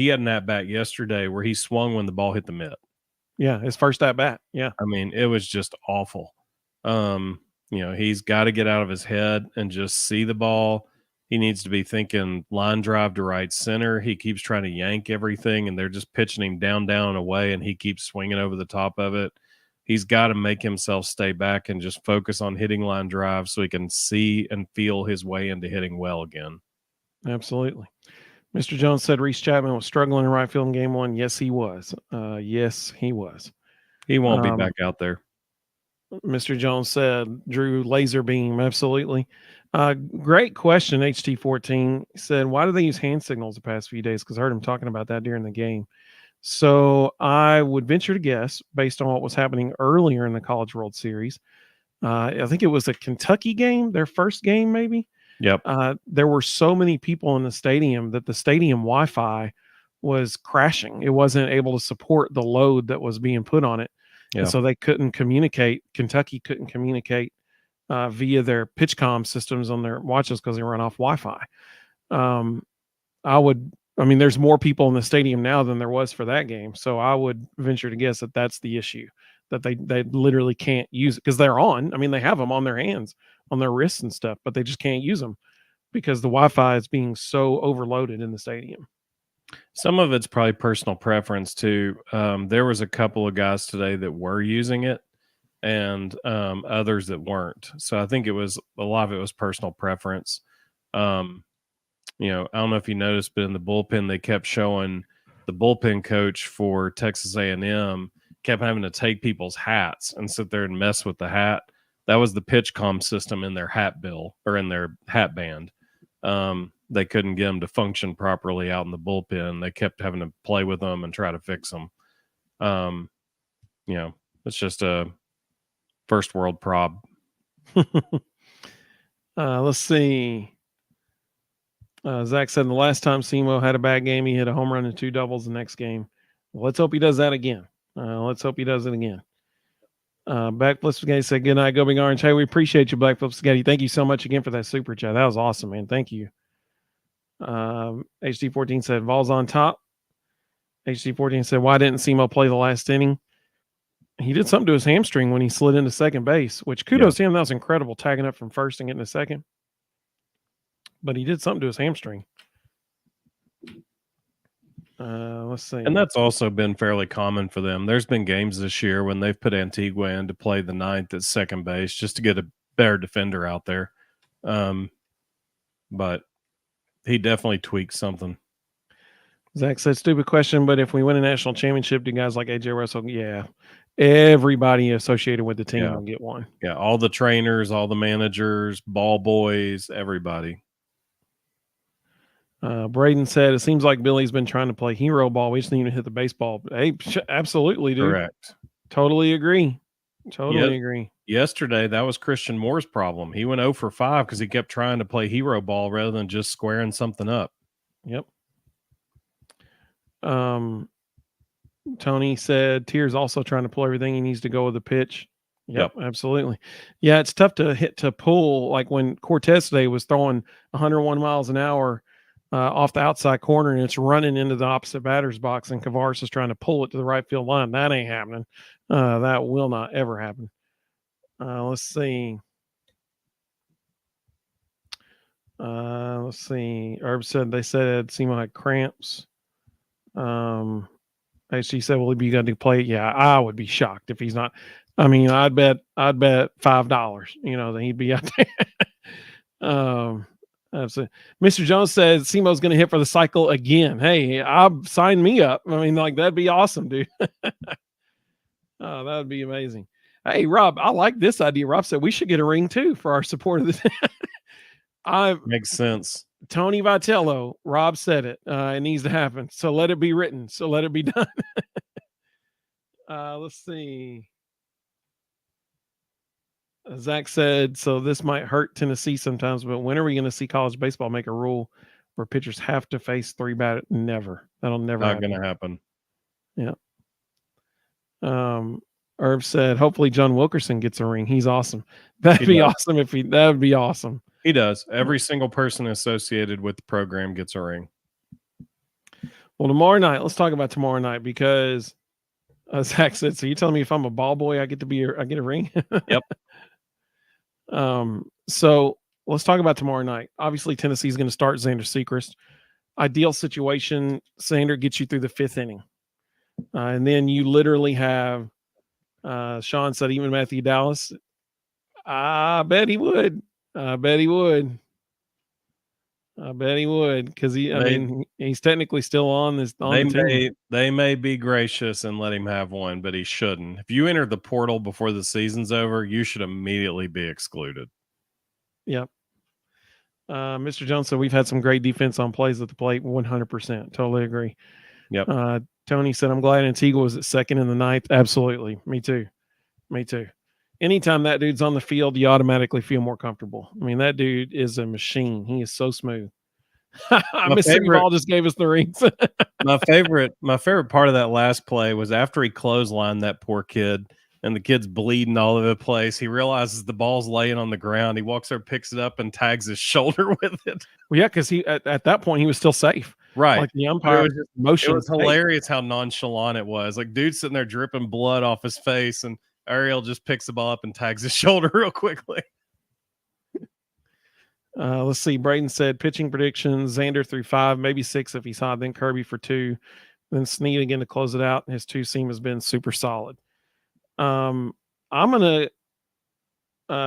had an at-bat yesterday where he swung when the ball hit the mitt. Yeah, his first at-bat. Yeah. I mean, it was just awful. He's got to get out of his head and just see the ball. He needs to be thinking line drive to right center. He keeps trying to yank everything, and they're just pitching him down, and away, and he keeps swinging over the top of it. He's got to make himself stay back and just focus on hitting line drive so he can see and feel his way into hitting well again. Absolutely. Mr. Jones said Reese Chapman was struggling in right field in game one. Yes, he was. Yes, he was. He won't be back out there. Mr. Jones said Drew laser beam. Absolutely. Great question, HT14. He said, why do they use hand signals the past few days? Because I heard him talking about that during the game. So I would venture to guess, based on what was happening earlier in the College World Series, I think it was a Kentucky game, their first game maybe. Yep. There were so many people in the stadium that the stadium Wi-Fi was crashing. It wasn't able to support the load that was being put on it. Yeah. And so they couldn't communicate. Kentucky couldn't communicate via their PitchCom systems on their watches because they run off Wi-Fi. There's more people in the stadium now than there was for that game. So I would venture to guess that that's the issue, that they literally can't use it because they're on. I mean, they have them on their hands, on their wrists and stuff, but they just can't use them because the Wi-Fi is being so overloaded in the stadium. Some of it's probably personal preference too. There was a couple of guys today that were using it and others that weren't. So I think a lot of it was personal preference. I don't know if you noticed, but in the bullpen, they kept showing the bullpen coach for Texas A&M kept having to take people's hats and sit there and mess with the hat. That was the PitchCom system in their hat bill or in their hat band. They couldn't get them to function properly out in the bullpen. They kept having to play with them and try to fix them. It's just a first world prob. Let's see. Zach said the last time Simo had a bad game, he hit a home run and 2 doubles the next game. Well, let's hope he does that again. Let's hope he does it again. Backflip Spaghetti said, good night, go Big Orange. Hey, we appreciate you, Backflip Spaghetti. Thank you so much again for that super chat. That was awesome, man. Thank you. HD14 said, Vols on top. HD14 said, why didn't Semo play the last inning? He did something to his hamstring when he slid into second base, which kudos to him. That was incredible, tagging up from first and getting to second. But he did something to his hamstring. Let's see. And that's also been fairly common for them. There's been games this year when they've put Antigua in to play the ninth at second base just to get a better defender out there. But he definitely tweaked something. Zach said, stupid question, but if we win a national championship, do guys like AJ Russell? Yeah. Everybody associated with the team will get one. Yeah. All the trainers, all the managers, ball boys, everybody. Braden said, it seems like Billy's been trying to play hero ball. We just need to hit the baseball. Hey, absolutely, dude. Correct. Totally agree. Agree. Yesterday, that was Christian Moore's problem. He went 0 for 5 because he kept trying to play hero ball rather than just squaring something up. Yep. Tony said, Tier's also trying to pull everything. He needs to go with the pitch. Yep, absolutely. Yeah, it's tough to pull. Like when Cortez today was throwing 101 miles an hour off the outside corner and it's running into the opposite batter's box and Kavaris is trying to pull it to the right field line. That ain't happening. That will not ever happen. Let's see. Herb said they said Semo had cramps. She said, well, he got to play. Yeah, I would be shocked if he's not. I mean, I'd bet $5, that he'd be out there. Mr. Jones says Semo's going to hit for the cycle again. Hey, sign me up. I mean, like, that'd be awesome, dude. Oh, that would be amazing. Hey, Rob, I like this idea. Rob said we should get a ring too for our support of the Makes sense. Tony Vitello, Rob said it. It needs to happen. So let it be written. So let it be done. Let's see. Zach said, so this might hurt Tennessee sometimes, but when are we going to see college baseball make a rule where pitchers have to face 3 batters? Never. That'll never Not going to happen. Yeah. Herb said, hopefully John Wilkerson gets a ring. He's awesome. That'd be awesome that would be awesome. He does. Every single person associated with the program gets a ring. Well, tomorrow night, let's talk about tomorrow night because Zach said, so you're telling me if I'm a ball boy, I get a ring? Yep. So let's talk about tomorrow night. Obviously, Tennessee's going to start Xander Sechrist. Ideal situation, Xander gets you through the 5th inning. And then you literally have, Sean said, even Matthew Dallas. I bet he would. Because he's technically still on this. They may be gracious and let him have one, but he shouldn't. If you enter the portal before the season's over, you should immediately be excluded. Yep. Mr. Jones said we've had some great defense on plays at the plate. 100%. Totally agree. Yep. Tony said, I'm glad Antigua was at second in the ninth. Absolutely. Me too. Anytime that dude's on the field, you automatically feel more comfortable. I mean, that dude is a machine. He is so smooth. Mississippi Ball just gave us the rings. my favorite part of that last play was after he clotheslined that poor kid and the kid's bleeding all over the place. He realizes the ball's laying on the ground. He walks there, picks it up, and tags his shoulder with it. Well, yeah, because he at that point he was still safe. Right. Like the umpire was just motion. It was hilarious how nonchalant it was. Like, dude sitting there dripping blood off his face, and Ariel just picks the ball up and tags his shoulder real quickly. Let's see. Braden said pitching predictions: Xander through 5, maybe 6 if he's hot. Then Kirby for 2. Then Snead again to close it out. His 2 seam has been super solid. I'm gonna.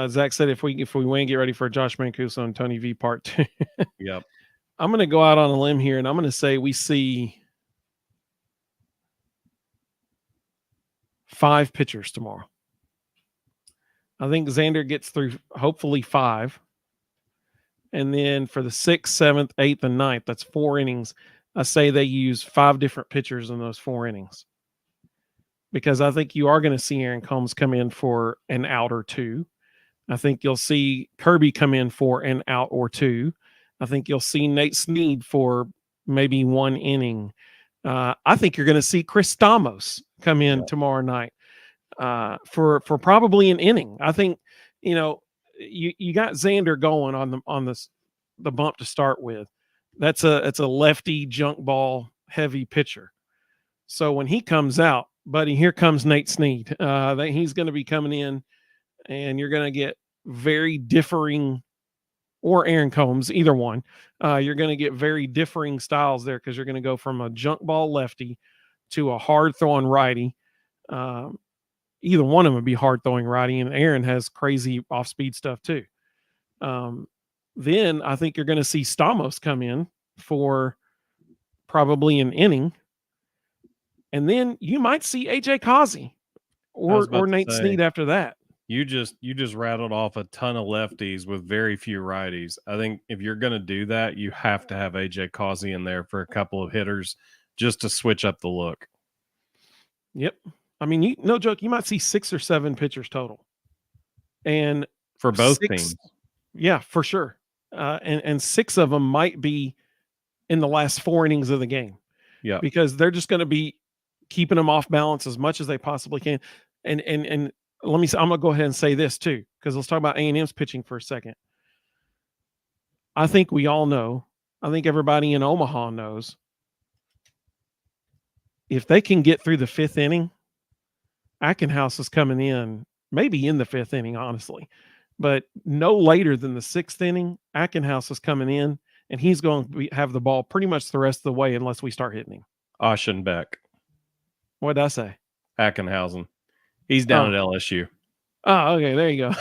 Zach said if we win, get ready for Josh Mancuso and Tony V part 2. Yep. I'm gonna go out on a limb here, and I'm gonna say we see 5 pitchers tomorrow. I think Xander gets through hopefully 5. And then for the 6th, 7th, 8th, and 9th, that's 4 innings. I say they use 5 different pitchers in those 4 innings. Because I think you are going to see Aaron Combs come in for an out or 2. I think you'll see Kirby come in for an out or 2. I think you'll see Nate Snead for maybe 1 inning. I think you're going to see Chris Stamos come in tomorrow night for probably an inning. I think, you know, you got Xander going on the bump to start with. It's a lefty junk ball heavy pitcher. So when he comes out, buddy, here comes Nate Snead. He's going to be coming in, and you're going to get very differing, or Aaron Combs, either one. You're going to get very differing styles there because you're going to go from a junk ball lefty to a hard throwing righty. Either one of them would be hard throwing righty, and Aaron has crazy off speed stuff too. Then I think you're going to see Stamos come in for probably an inning. And then you might see AJ Causey or Nate Snead after that. You just rattled off a ton of lefties with very few righties. I think if you're going to do that, you have to have AJ Causey in there for a couple of hitters just to switch up the look. Yep. I mean, no joke, you might see 6 or 7 pitchers total. And for both teams. Yeah, for sure. And 6 of them might be in the last 4 innings of the game. Yeah. Because they're just going to be keeping them off balance as much as they possibly can. And let me say, I'm going to go ahead and say this too, because let's talk about A&M's pitching for a second. I think we all know, I think everybody in Omaha knows, if they can get through the 5th inning, Ackenhouse is coming in, maybe in the 5th inning, honestly, but no later than the 6th inning, Ackenhouse is coming in, and he's going to have the ball pretty much the rest of the way unless we start hitting him. Aschenbeck. What did I say? Ackenhausen. He's down at LSU. Oh, okay. There you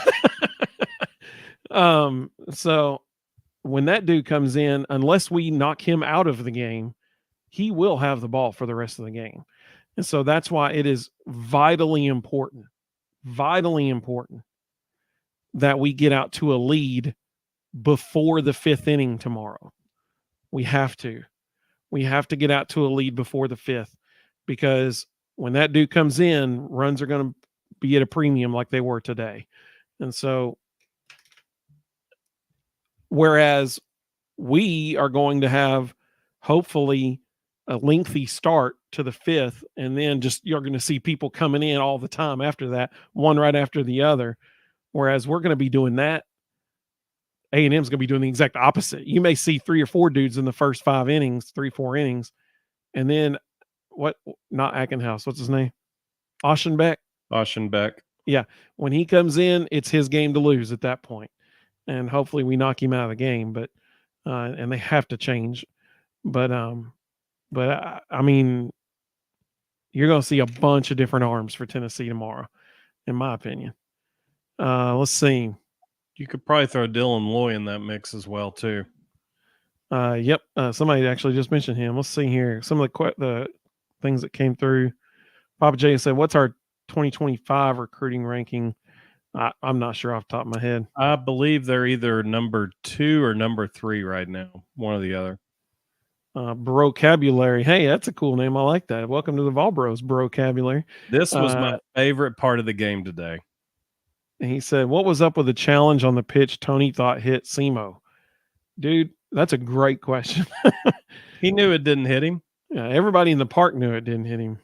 go. So when that dude comes in, unless we knock him out of the game, he will have the ball for the rest of the game. And so that's why it is vitally important that we get out to a lead before the 5th inning tomorrow. We have to get out to a lead before the 5th, because when that dude comes in, runs are going to be at a premium like they were today. And so, whereas we are going to have hopefully a lengthy start to the 5th, and then just you're going to see people coming in all the time after that, one right after the other. Whereas we're going to be doing that, A&M's going to be doing the exact opposite. You may see 3 or 4 dudes in the first 5 innings, 3-4 innings, and then not Ackenhouse, what's his name? Aschenbeck. Yeah. When he comes in, it's his game to lose at that point. And hopefully we knock him out of the game, but and they have to change. But I mean, you're going to see a bunch of different arms for Tennessee tomorrow, in my opinion. Let's see. You could probably throw Dylan Loy in that mix as well too. Yep. Somebody actually just mentioned him. Let's see here. Some of the things that came through. Papa J said, "What's our 2025 recruiting ranking?" I'm not sure off the top of my head. I believe they're either number 2 or number 3 right now. One or the other. Brocabulary. Hey, that's a cool name. I like that. Welcome to the Volbros, Brocabulary. This was my favorite part of the game today. And he said, "What was up with the challenge on the pitch Tony thought hit Semo?" Dude, that's a great question. He knew it didn't hit him. Yeah, everybody in the park knew it didn't hit him.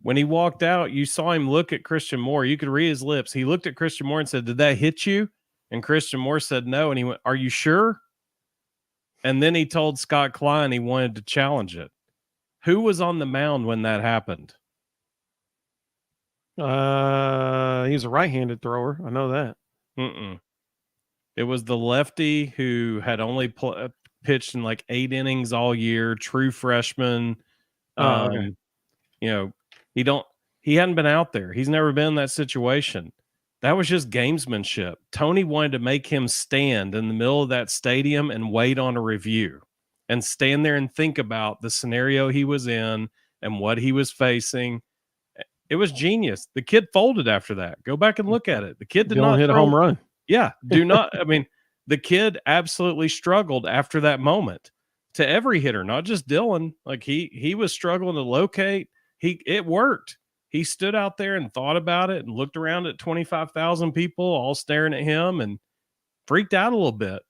When he walked out, you saw him look at Christian Moore. You could read his lips. He looked at Christian Moore and said, "Did that hit you?" And Christian Moore said no. And he went, "Are you sure?" And then he told Scott Klein he wanted to challenge it. Who was on the mound when that happened? He's a right-handed thrower. I know that. It was the lefty who had only pitched in like 8 innings all year, true freshman. Okay. You know, he hadn't been out there. He's never been in that situation. That was just gamesmanship. Tony wanted to make him stand in the middle of that stadium and wait on a review and stand there and think about the scenario he was in and what he was facing. It was genius. The kid folded after that. Go back and look at it. The kid did not hit a home run. Yeah, I mean, the kid absolutely struggled after that moment. To every hitter, not just Dylan. Like he was struggling to locate. It worked. He stood out there and thought about it and looked around at 25,000 people all staring at him and freaked out a little bit.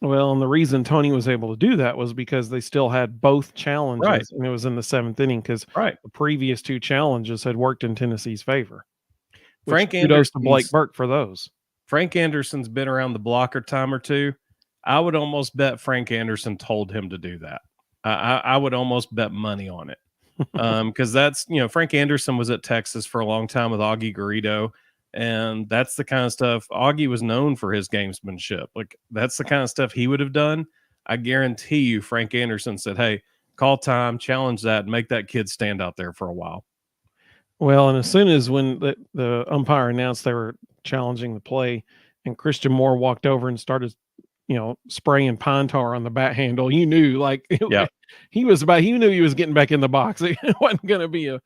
Well, and the reason Tony was able to do that was because they still had both Right, challenges, and it was in the 7th inning because right. the previous 2 challenges had worked in Tennessee's favor, which Frank kudos to Blake Anderson's Burke for those. Frank Anderson's been around the block a time or two. I would almost bet Frank Anderson told him to do that. I would almost bet money on it. Because that's, Frank Anderson was at Texas for a long time with Augie Garrido, and that's the kind of stuff Augie was known for, his gamesmanship. Like, that's the kind of stuff he would have done. I guarantee you Frank Anderson said, hey, call time, challenge that, and make that kid stand out there for a while. Well, and as soon as when the umpire announced they were challenging the play and Christian Moore walked over and started, spraying pine tar on the bat handle, you knew like Yeah. he knew he was getting back in the box. It wasn't going to be a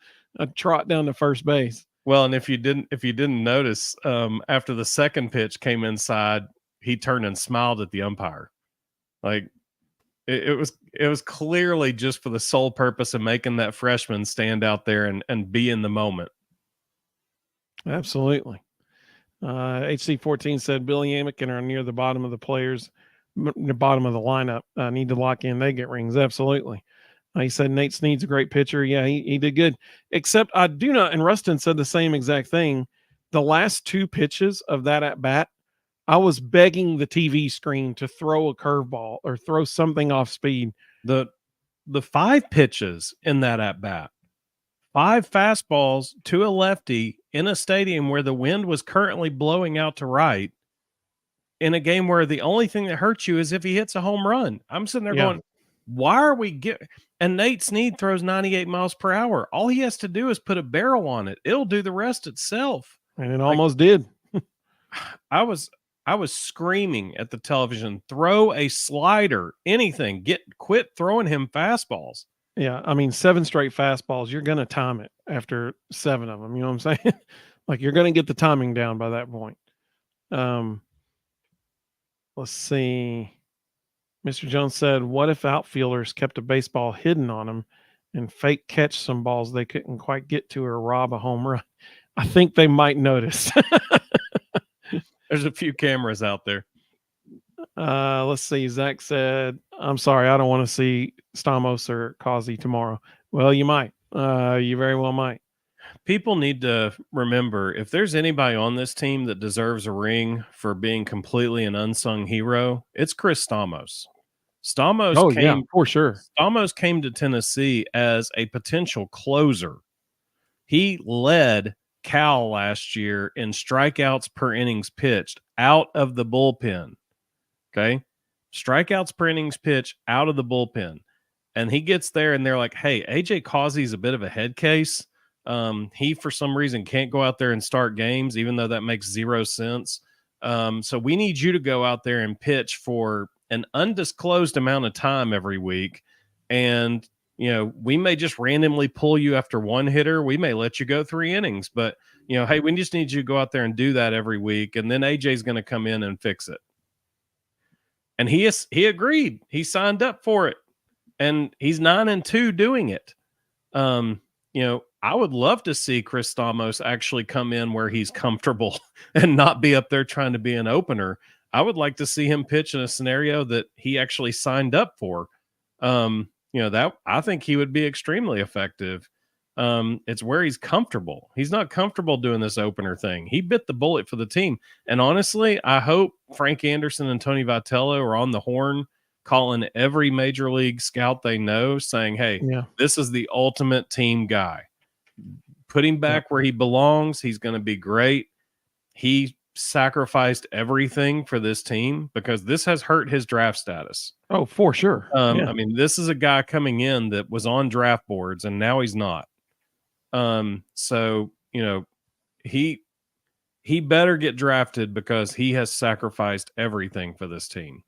trot down to first base. Well, and if you didn't notice, after the second pitch came inside, he turned and smiled at the umpire. Like, it was clearly just for the sole purpose of making that freshman stand out there and be in the moment. Absolutely. HC14 said Billy Amick are near the bottom of the players, the bottom of the lineup. Need to lock in. They get rings. Absolutely. He said Nate Snead's a great pitcher. Yeah, he did good. Except I do not, and Rustin said the same exact thing. The last 2 pitches of that at bat, I was begging the TV screen to throw a curveball or throw something off speed. The 5 pitches in that at bat, 5 fastballs to a lefty in a stadium where the wind was currently blowing out to right, in a game where the only thing that hurts you is if he hits a home run. I'm sitting there going, why are we and Nate Snead throws 98 miles per hour. All he has to do is put a barrel on it. It'll do the rest itself. And it almost did. I was screaming at the television, throw a slider, anything, quit throwing him fastballs. Yeah, I mean, 7 straight fastballs, you're going to time it after 7 of them. You know what I'm saying? Like, you're going to get the timing down by that point. Let's see. Mr. Jones said, what if outfielders kept a baseball hidden on them and fake catch some balls they couldn't quite get to or rob a home run? I think they might notice. There's a few cameras out there. Let's see. Zach said, I'm sorry, I don't want to see Stamos or Causey tomorrow. Well, you might. You very well might. People need to remember, if there's anybody on this team that deserves a ring for being completely an unsung hero, it's Chris Stamos. For sure. Stamos came to Tennessee as a potential closer. He led Cal last year in strikeouts per innings pitched out of the bullpen. Okay. Strikeouts per innings pitched out of the bullpen. And he gets there and they're like, hey, AJ Causey's a bit of a head case. He, for some reason, can't go out there and start games, even though that makes 0 sense. So we need you to go out there and pitch for an undisclosed amount of time every week. And, we may just randomly pull you after one hitter. We may let you go 3 innings, but, hey, we just need you to go out there and do that every week. And then AJ's going to come in and fix it. And he agreed. He signed up for it. And he's 9-2 doing it. I would love to see Chris Stamos actually come in where he's comfortable and not be up there trying to be an opener. I would like to see him pitch in a scenario that he actually signed up for. That I think he would be extremely effective. It's where he's comfortable. He's not comfortable doing this opener thing. He bit the bullet for the team. And honestly, I hope Frank Anderson and Tony Vitello are on the horn calling every major league scout they know, saying, hey, this is the ultimate team guy. Put him back where he belongs. He's going to be great. He sacrificed everything for this team because this has hurt his draft status. Oh, for sure. I mean, this is a guy coming in that was on draft boards and now he's not. So, he better get drafted because he has sacrificed everything for this team.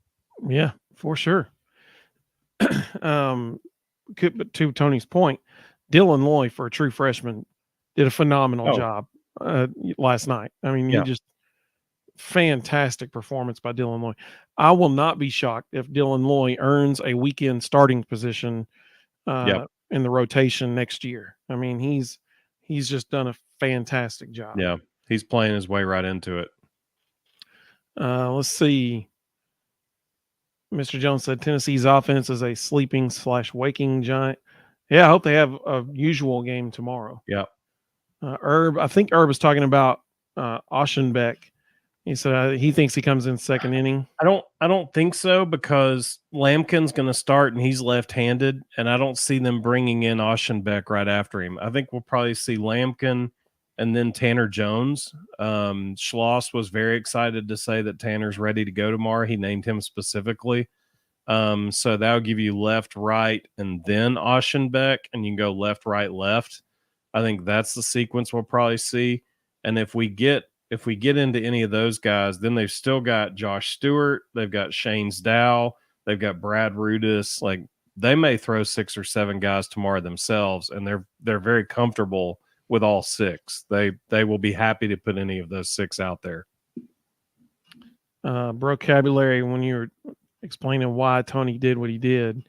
Yeah, for sure. But to Tony's point, Dylan Loy, for a true freshman, did a phenomenal job last night. I mean, he just fantastic performance by Dylan Loy. I will not be shocked if Dylan Loy earns a weekend starting position in the rotation next year. I mean, he's just done a fantastic job. Yeah, he's playing his way right into it. Let's see. Mr. Jones said Tennessee's offense is a sleeping/waking giant. Yeah, I hope they have a usual game tomorrow. Yeah. I think Herb was talking about Oschenbeck. He said he thinks he comes in second inning. I don't think so, because Lampkin's going to start and he's left-handed, and I don't see them bringing in Oschenbeck right after him. I think we'll probably see Lampkin and then Tanner Jones. Schloss was very excited to say that Tanner's ready to go tomorrow. He named him specifically. So that'll give you left, right, and then Oschenbeck, and you can go left, right, left. I think that's the sequence we'll probably see. And if we get into any of those guys, then they've still got Josh Stewart, they've got Shanes Dow, they've got Brad Rudis. Like, they may throw 6 or 7 guys tomorrow themselves, and they're very comfortable with all 6. They will be happy to put any of those 6 out there. Vocabulary, when you were explaining why Tony did what he did,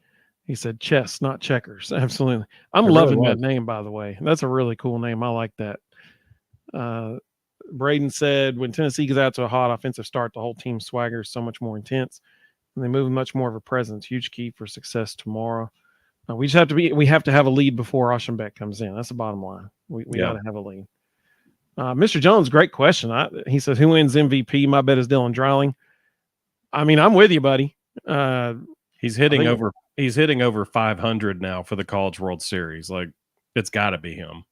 he said chess, not checkers. Absolutely. I'm loving that name, by the way. That's a really cool name. I like that. Braden said, when Tennessee gets out to a hot offensive start, the whole team swagger is so much more intense, and they move much more of a presence. Huge key for success tomorrow. We have to have a lead before Oschenbeck comes in. That's the bottom line. We got to have a lead. Mr. Jones, great question. He says, who wins MVP? My bet is Dylan Dreiling. I mean, I'm with you, buddy. He's hitting over 500 now for the College World Series. Like, it's got to be him.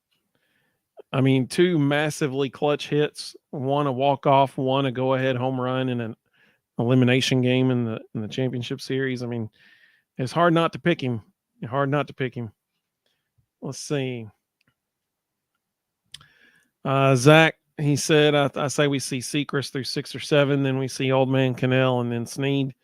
I mean, 2 massively clutch hits, one a walk-off, one a go-ahead home run in an elimination game in the championship series. I mean, it's hard not to pick him. Let's see. Zach, he said, I say we see Sechrist through 6 or 7, then we see Old Man Cannell, and then Snead.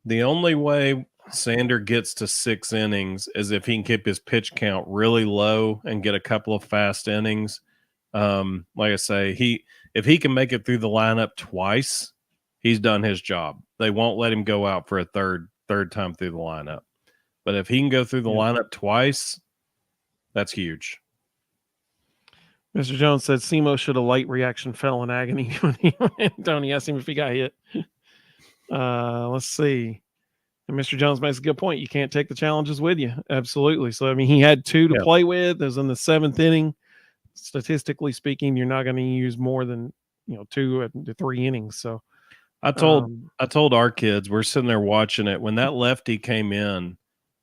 The only way Sander gets to 6 innings is if he can keep his pitch count really low and get a couple of fast innings. Like I say, if he can make it through the lineup twice, he's done his job. They won't let him go out for a third time through the lineup. But if he can go through the lineup twice, that's huge. Mr. Jones said Semo should have light reaction fell in agony when Tony asked him if he got hit. Let's see. And Mr. Jones makes a good point. You can't take the challenges with you. Absolutely. So, I mean, he had 2 to play with. It was in the 7th inning. Statistically speaking, you're not going to use more than 2 to 3 innings. So I told our kids, we're sitting there watching it. When that lefty came in,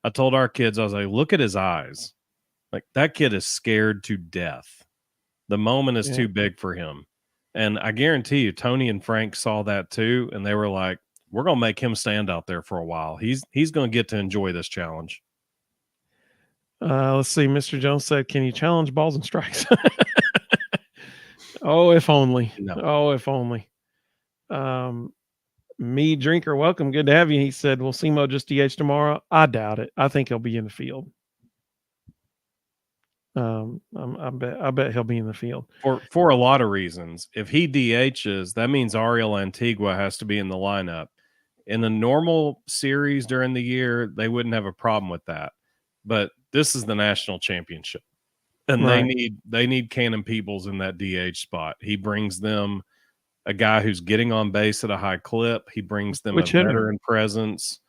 I told our kids, I was like, look at his eyes. Like, that kid is scared to death. The moment is too big for him. And I guarantee you, Tony and Frank saw that too. And they were like, we're going to make him stand out there for a while. He's going to get to enjoy this challenge. Let's see. Mr. Jones said, can you challenge balls and strikes? Oh, if only. No. Oh, if only. Me Drinker, welcome. Good to have you. He said, will Semo just DH tomorrow? I doubt it. I think he'll be in the field. I bet he'll be in the field for a lot of reasons. If he DHs, that means Ariel Antigua has to be in the lineup. In a normal series during the year, they wouldn't have a problem with that. But this is the national championship, and they need Cannon Peebles in that DH spot. He brings them a guy who's getting on base at a high clip. He brings them a veteran presence.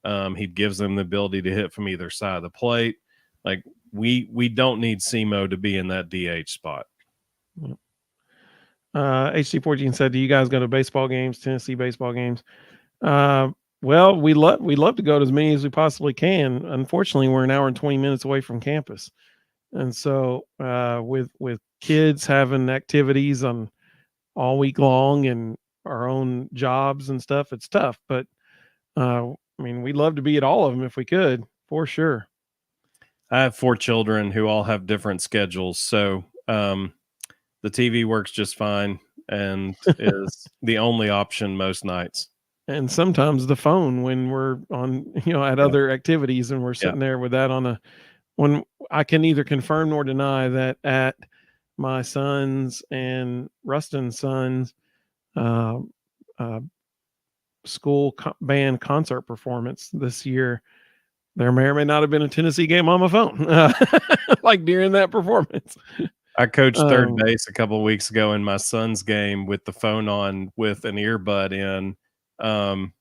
He gives them the ability to hit from either side of the plate. Like, we don't need Semo to be in that DH spot. HD14 said, do you guys go to baseball games, Tennessee baseball games? Well, we love to go to as many as we possibly can. Unfortunately, we're an hour and 20 minutes away from campus. And so with kids having activities on all week long and our own jobs and stuff, it's tough. But I mean, we'd love to be at all of them if we could, for sure. I have 4 children who all have different schedules. So the TV works just fine and is the only option most nights. And sometimes the phone when we're on, at other activities and we're sitting there with that on when I can neither confirm nor deny that at my son's and Rustin's son's school band concert performance this year, there may or may not have been a Tennessee game on my phone, like during that performance. I coached third base a couple of weeks ago in my son's game with the phone on with an earbud in.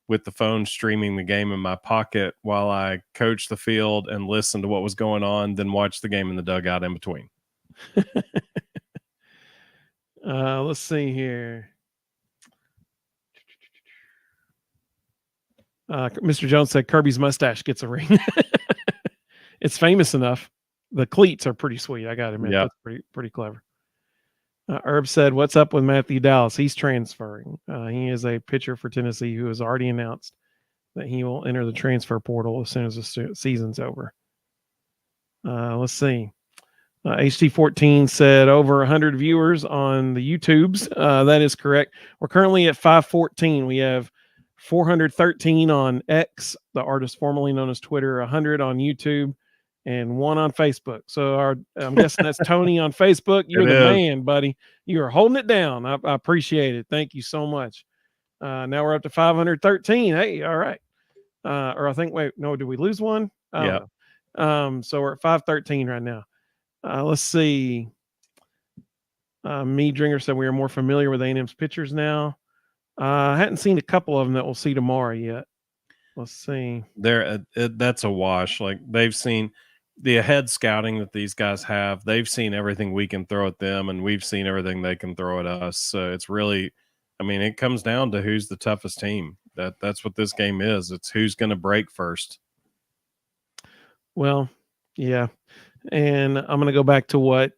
with the phone streaming the game in my pocket while I coached the field and listened to what was going on, than watch the game in the dugout in between. Let's see here. Mr. Jones said Kirby's mustache gets a ring. It's famous enough. The cleats are pretty sweet. I got to admit, that's pretty clever. Herb said, "What's up with Matthew Dallas? He's transferring. He is a pitcher for Tennessee who has already announced that he will enter the transfer portal as soon as the season's over." Let's see. HT14 said over 100 viewers on the YouTubes. That is correct. We're currently at 514. We have 413 on X, the artist formerly known as Twitter, 100 on YouTube, and 1 on Facebook. So I'm guessing that's Tony on Facebook. You're the man, buddy. You are holding it down. I appreciate it. Thank you so much. Now we're up to 513. Hey, all right. Or I think, wait, no, did we lose one? Yeah. So we're at 513 right now. Let's see. Me Dringer said we are more familiar with A&M's pitchers now. I hadn't seen a couple of them that we'll see tomorrow yet. Let's see. That's a wash. Like, they've seen the ahead scouting that these guys have. They've seen everything we can throw at them, and we've seen everything they can throw at us. So it's really, I mean, it comes down to who's the toughest team. That's what this game is. It's who's going to break first. Well, yeah. And I'm going to go back to what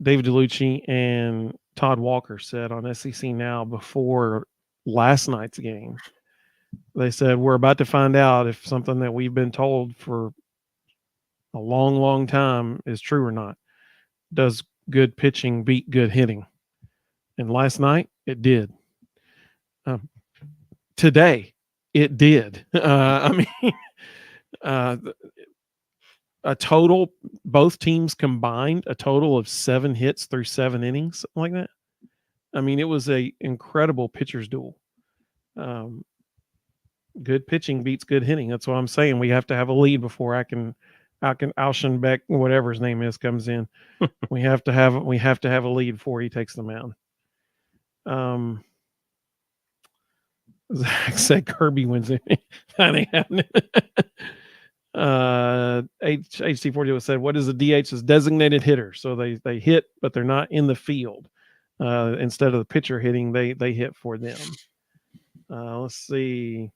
David DeLucci and Todd Walker said on SEC Now before last night's game. They said, we're about to find out if something that we've been told for a long, long time is true or not. Does good pitching beat good hitting? And last night, it did. Today, it did. I mean, a total, both teams combined, a total of 7 hits through 7 innings, something like that. I mean, it was a incredible pitcher's duel. Good pitching beats good hitting. That's what I'm saying. We have to have a lead before Alshenbeck, whatever his name is, comes in. we have to have a lead before he takes the mound. Zach said Kirby wins it. That ain't happening. HC40 said, what is a DH? Is designated hitter. So they hit, but they're not in the field. Instead of the pitcher hitting, they hit for them. Let's see.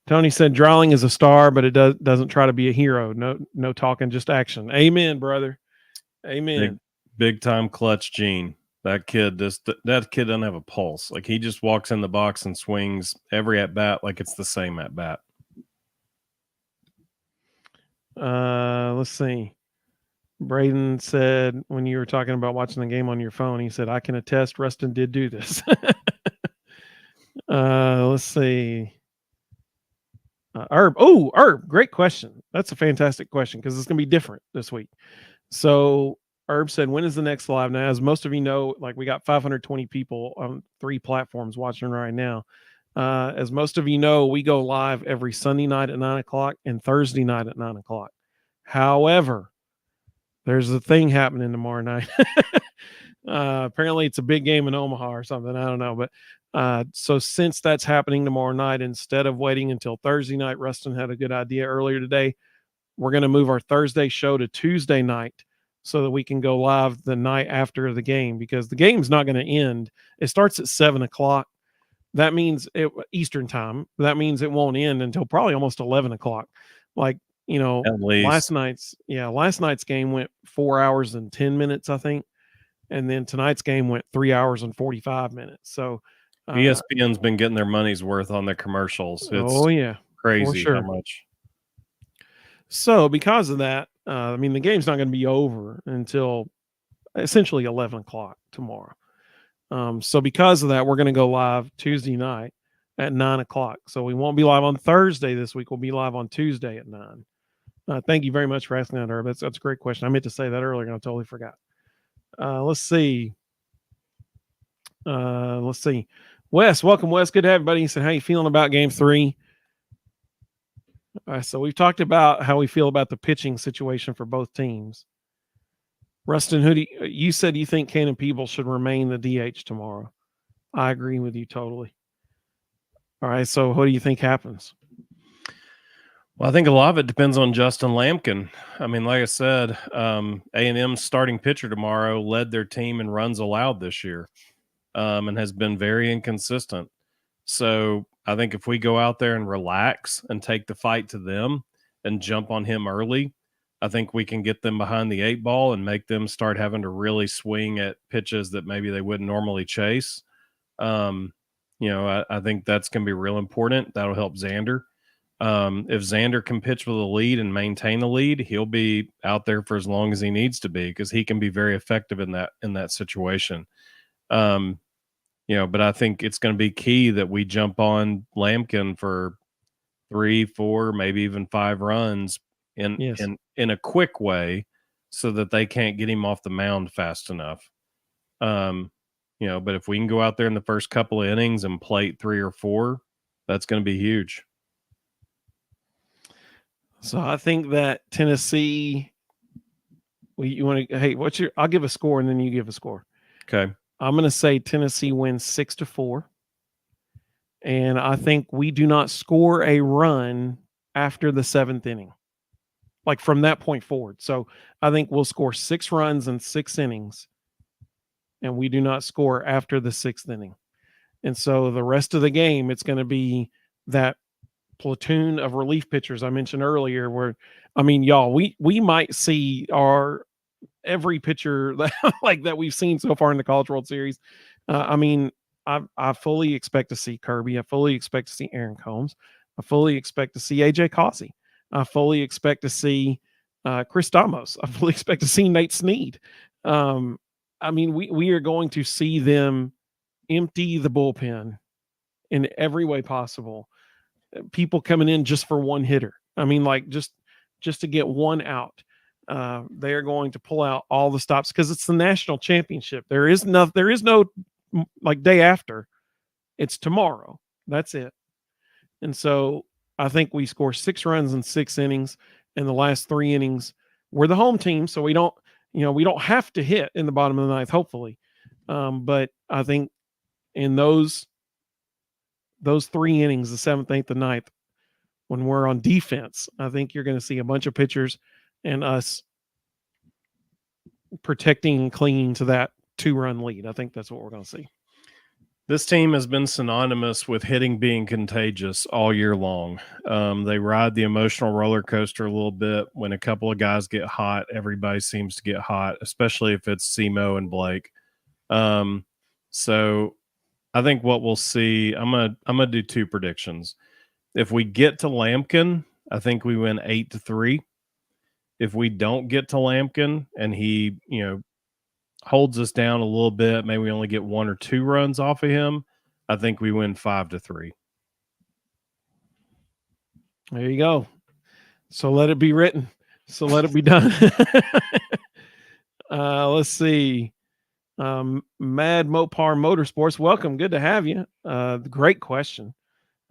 Tony said Drawling is a star, but it doesn't try to be a hero. No talking, just action. Amen, brother. Amen. Big time clutch gene. That kid doesn't have a pulse. Like, he just walks in the box and swings every at bat like it's the same at bat. Let's see. Braden said, when you were talking about watching the game on your phone, he said, I can attest Rustin did do this. Let's see. Herb. Oh, Herb, great question. That's a fantastic question because it's going to be different this week. So Herb said, when is the next live? Now, as most of you know, like, we got 520 people on 3 platforms watching right now. As most of you know, we go live every Sunday night at 9:00 and Thursday night at 9:00. However, there's a thing happening tomorrow night. Apparently it's a big game in Omaha or something. I don't know. But so since that's happening tomorrow night, instead of waiting until Thursday night, Rustin had a good idea earlier today. We're going to move our Thursday show to Tuesday night so that we can go live the night after the game, because the game's not going to end. It starts at 7:00. That means Eastern time. That means it won't end until probably almost 11:00. Like, you know, last night's game went 4 hours and 10 minutes, I think. And then tonight's game went 3 hours and 45 minutes. So ESPN's been getting their money's worth on their commercials. It's crazy how much. So because of that, I mean, the game's not going to be over until essentially 11:00 tomorrow. So because of that, we're going to go live Tuesday night at 9:00. So we won't be live on Thursday this week. We'll be live on Tuesday at 9. Thank you very much for asking that, Herb. That's a great question. I meant to say that earlier and I totally forgot. Let's see. Wes, welcome, Wes. Good to have everybody. He said, how you feeling about game 3? All right, so we've talked about how we feel about the pitching situation for both teams. Rustin, you said you think Cannon Peebles should remain the DH tomorrow. I agree with you totally. All right. So what do you think happens? Well, I think a lot of it depends on Justin Lampkin. I mean, like I said, A&M's starting pitcher tomorrow led their team in runs allowed this year, and has been very inconsistent. So I think if we go out there and relax and take the fight to them and jump on him early, I think we can get them behind the 8 ball and make them start having to really swing at pitches that maybe they wouldn't normally chase. Um, I think that's going to be real important. That'll help Xander. If Xander can pitch with a lead and maintain the lead, he'll be out there for as long as he needs to be, because he can be very effective in that situation. But I think it's going to be key that we jump on Lampkin for 3, 4, maybe even 5 runs in Yes. in a quick way, so that they can't get him off the mound fast enough. But if we can go out there in the first couple of innings and plate 3 or 4, that's going to be huge. So I think that Tennessee. You want to? Hey, I'll give a score and then you give a score. Okay. I'm going to say Tennessee wins 6-4, and I think we do not score a run after the 7th inning, like from that point forward. So I think we'll score 6 runs in 6 innings, and we do not score after the 6th inning. And so the rest of the game, it's going to be that platoon of relief pitchers I mentioned earlier, where, I mean, y'all, we might see our every pitcher that like that we've seen so far in the College World Series. I mean, I fully expect to see Kirby. I fully expect to see Aaron Combs. I fully expect to see AJ Causey. I fully expect to see Chris Damos. I fully expect to see Nate Snead. I mean, we are going to see them empty the bullpen in every way possible. People coming in just for one hitter. I mean, like just to get one out. They are going to pull out all the stops because it's the national championship. There is no like day after. It's tomorrow. That's it. And so I think we score 6 runs in 6 innings. In the last 3 innings, we're the home team, so we don't have to hit in the bottom of the 9th, hopefully. But I think in those 3 innings, the 7th, 8th, and 9th, when we're on defense, I think you're going to see a bunch of pitchers and us protecting and clinging to that 2-run lead. I think that's what we're going to see. This team has been synonymous with hitting being contagious all year long. They ride the emotional roller coaster a little bit. When a couple of guys get hot, everybody seems to get hot, especially if it's Simo and Blake. So I think what we'll see, I'm gonna do 2 predictions. If we get to Lampkin, I think we win 8-3. If we don't get to Lampkin and he, holds us down a little bit, maybe we only get 1 or 2 runs off of him, I think we win 5-3. There you go. So let it be written. So let it be done. Let's see. Mad Mopar Motorsports, welcome. Good to have you. Great question.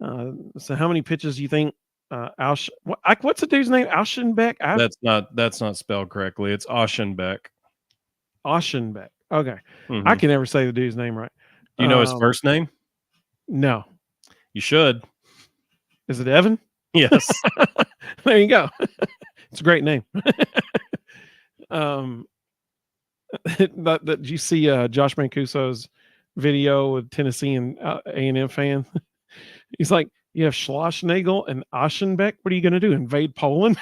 So how many pitches do you think what's the dude's name? Auschenbeck? That's not spelled correctly. It's Auschenbeck. Auschenbeck. Okay. Mm-hmm. I can never say the dude's name right. Do you know his first name? No. You should. Is it Evan? Yes. There you go. It's a great name. Did you see Josh Mancuso's video with Tennessee and A&M fan? He's like, you have Schlossnagel and Aschenbeck. What are you going to do? Invade Poland?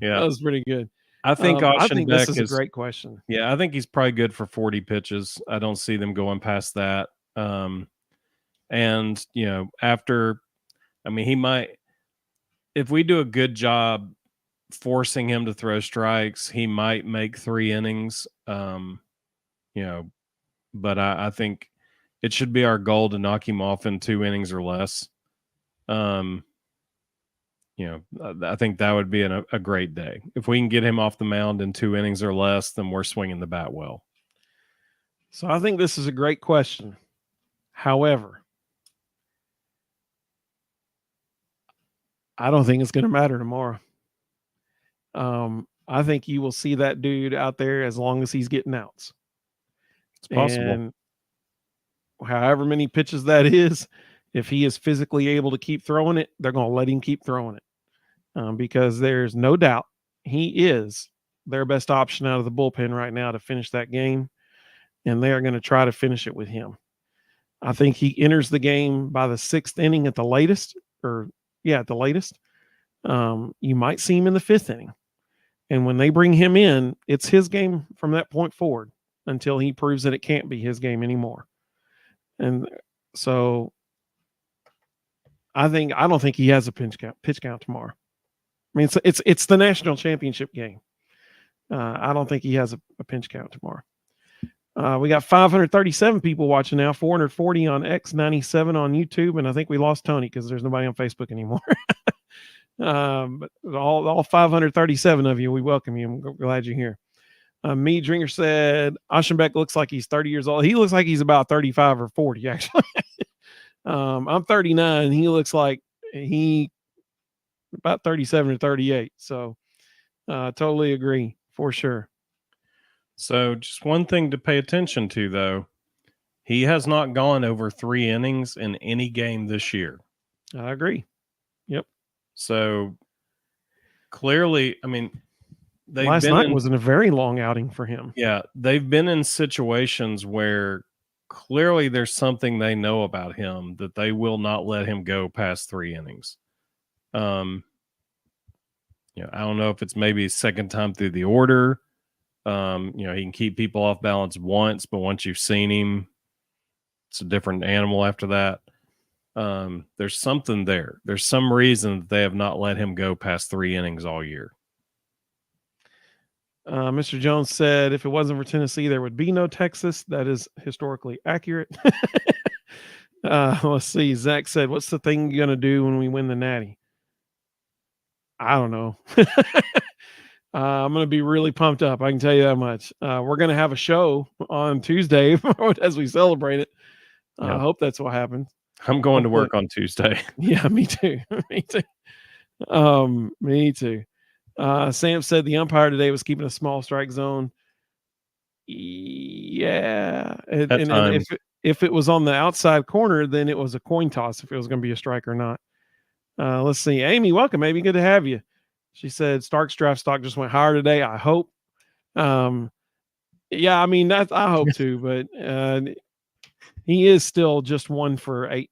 Yeah. That was pretty good. I think this is a great question. Yeah, I think he's probably good for 40 pitches. I don't see them going past that. And, after, I mean, he might, if we do a good job forcing him to throw strikes, he might make 3 innings. But I think it should be our goal to knock him off in 2 innings or less. I think that would be a great day. If we can get him off the mound in 2 innings or less, then we're swinging the bat well. So I think this is a great question. However, I don't think it's going to matter tomorrow. I think you will see that dude out there as long as he's getting outs. It's possible. And however many pitches that is, if he is physically able to keep throwing it, they're going to let him keep throwing it, because there's no doubt he is their best option out of the bullpen right now to finish that game, and they are going to try to finish it with him. I think he enters the game by the 6th inning at the latest, at the latest. You might see him in the 5th inning. And when they bring him in, it's his game from that point forward until he proves that it can't be his game anymore. And so I don't think he has a pitch count tomorrow. I mean, it's the national championship game. I don't think he has a pinch count tomorrow. We got 537 people watching now, 440 on X, 97 on YouTube, and I think we lost Tony because there's nobody on Facebook anymore. But all 537 of you, we welcome you. I'm glad you're here. Me Drinker said Aschenbeck looks like he's 30 years old. He looks like he's about 35 or 40, actually. I'm 39. He looks like he about 37 or 38. So totally agree for sure. So just one thing to pay attention to, though, he has not gone over 3 innings in any game this year. I agree. Yep. So clearly, I mean, last night wasn't a very long outing for him. Yeah, they've been in situations where clearly there's something they know about him that they will not let him go past 3 innings. I don't know if it's maybe second time through the order. He can keep people off balance once, but once you've seen him, it's a different animal after that. There's something there. There's some reason that they have not let him go past 3 innings all year. Mr. Jones said, if it wasn't for Tennessee, there would be no Texas. That is historically accurate. Let's see. Zach said, what's the thing you're going to do when we win the Natty? I don't know. I'm going to be really pumped up. I can tell you that much. We're going to have a show on Tuesday as we celebrate it. I hope that's what happens. I'm going to work on Tuesday. Yeah, me too. Me too. Me too. Sam said the umpire today was keeping a small strike zone. Yeah. And if it was on the outside corner, then it was a coin toss if it was going to be a strike or not. Let's see. Amy, welcome, Amy. Good to have you. She said Stark's draft stock just went higher today. I hope. Yeah, I mean, I hope too, but he is still just 1 for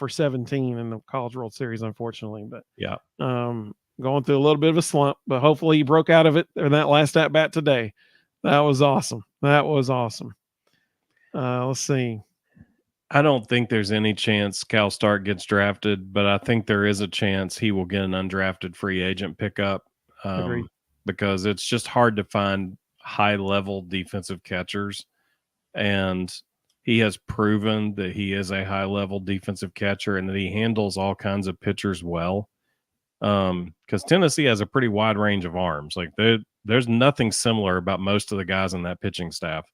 17 in the College World Series, unfortunately. But yeah, going through a little bit of a slump, but hopefully he broke out of it in that last at bat today. That was awesome. Let's see. I don't think there's any chance Cal Stark gets drafted, but I think there is a chance he will get an undrafted free agent pickup. Because it's just hard to find high-level defensive catchers, and he has proven that he is a high-level defensive catcher and that he handles all kinds of pitchers well. Because Tennessee has a pretty wide range of arms. Like there's nothing similar about most of the guys on that pitching staff.